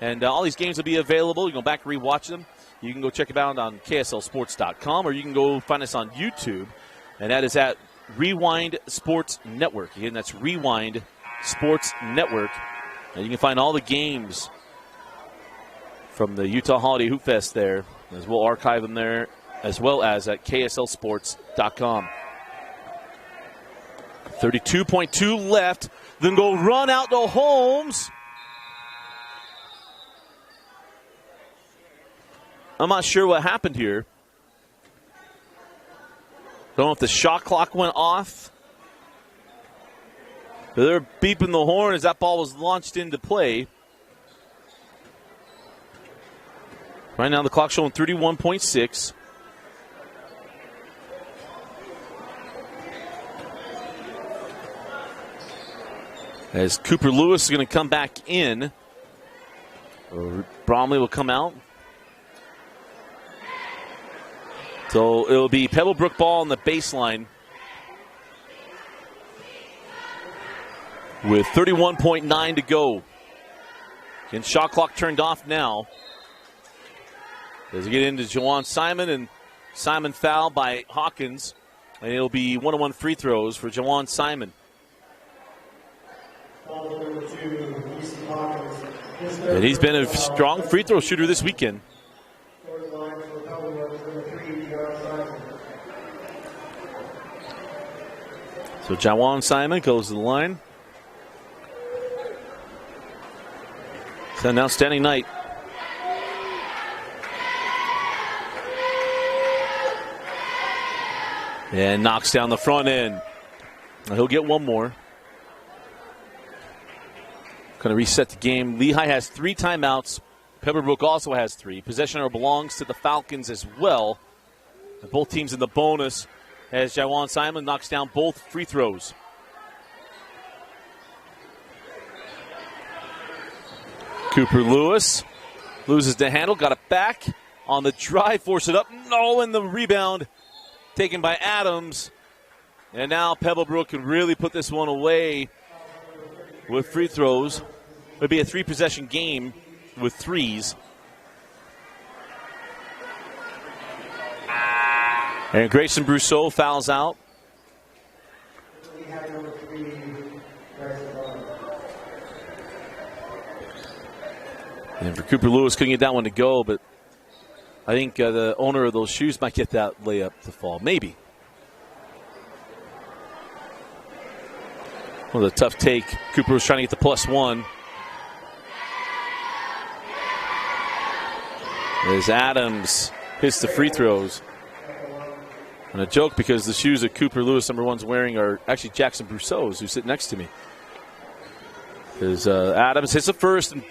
Speaker 1: And all these games will be available. You can go back and rewatch them. You can go check it out on KSLSports.com, or you can go find us on YouTube. And that is at Rewind Sports Network. Again, that's Rewind Sports Network. And you can find all the games from the Utah Holiday Hoopfest there, as we'll archive them there, as well as at KSLSports.com. 32.2 left. Then go run out to Holmes. I'm not sure what happened here. Don't know if the shot clock went off. But they're beeping the horn as that ball was launched into play. Right now the clock's showing 31.6. As Cooper Lewis is going to come back in. Bromley will come out. So it'll be Pebblebrook ball on the baseline with 31.9 to go. And shot clock turned off now. As we get into Jaian Simon, and Simon fouled by Hawkins. And it'll be 1-on-1 free throws for Jaian Simon. And he's been a strong free throw shooter this weekend. So Jaian Simon goes to the line. It's an outstanding night. And knocks down the front end. He'll get one more. Going to reset the game. Lehi has 3 timeouts. Pebblebrook also has 3. Possession arrow belongs to the Falcons as well. And both teams in the bonus as Jaian Simon knocks down both free throws. Cooper Lewis loses the handle, got it back on the drive, force it up. No, and the rebound taken by Adams. And now Pebblebrook can really put this one away with free throws. It would be a 3-possession game with 3s. And Grayson Brousseau fouls out. And for Cooper Lewis, couldn't get that one to go, but I think the owner of those shoes might get that layup to fall. Maybe. Well, a tough take. Cooper was trying to get the +1. As Adams hits the free throws. And a joke because the shoes that Cooper Lewis, number 1's wearing, are actually Jackson Brousseau's, who's sitting next to me. As Adams hits the first and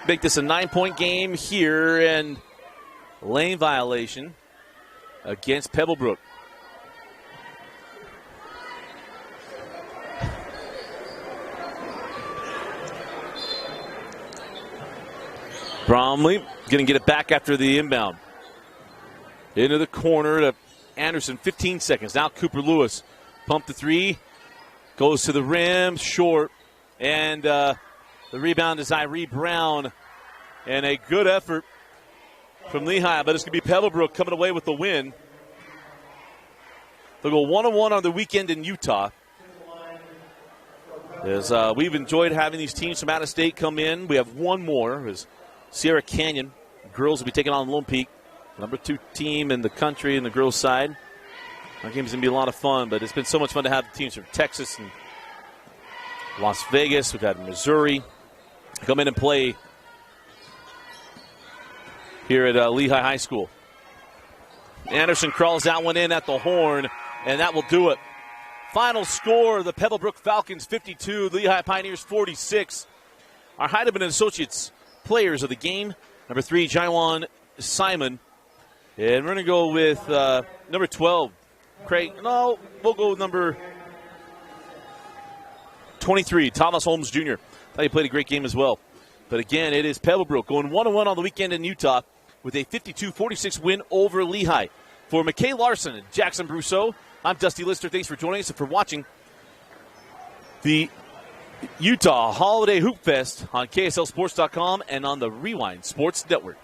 Speaker 1: make this a 9-point game here, and lane violation against Pebblebrook. Bromley going to get it back after the inbound. Into the corner to Anderson, 15 seconds. Now Cooper Lewis, pump the three, goes to the rim, short. And the rebound is Irie Brown. And a good effort from Lehi, but it's going to be Pebblebrook coming away with the win. They'll go 1-1 on the weekend in Utah. As we've enjoyed having these teams from out of state come in. We have one more. As Sierra Canyon girls will be taking on Lone Peak, number 2 team in the country in the girls' side. That game's going to be a lot of fun, but it's been so much fun to have the teams from Texas and Las Vegas. We've had Missouri come in and play here at Lehi High School. Anderson crawls that one in at the horn, and that will do it. Final score, the Pebblebrook Falcons 52, Lehi Pioneers 46. Our Heidemann Associates players of the game, number 3, Jaian Simon. And we're going to go with number 12, Craig. No, we'll go with number 23, Thomas Holmes Jr. Thought he played a great game as well. But again, it is Pebblebrook going 1-1 on the weekend in Utah with a 52-46 win over Lehi. For McKay Larson and Jackson Brousseau, I'm Dusty Lister. Thanks for joining us and for watching the Utah Holiday Hoopfest on KSLSports.com and on the Rewind Sports Network.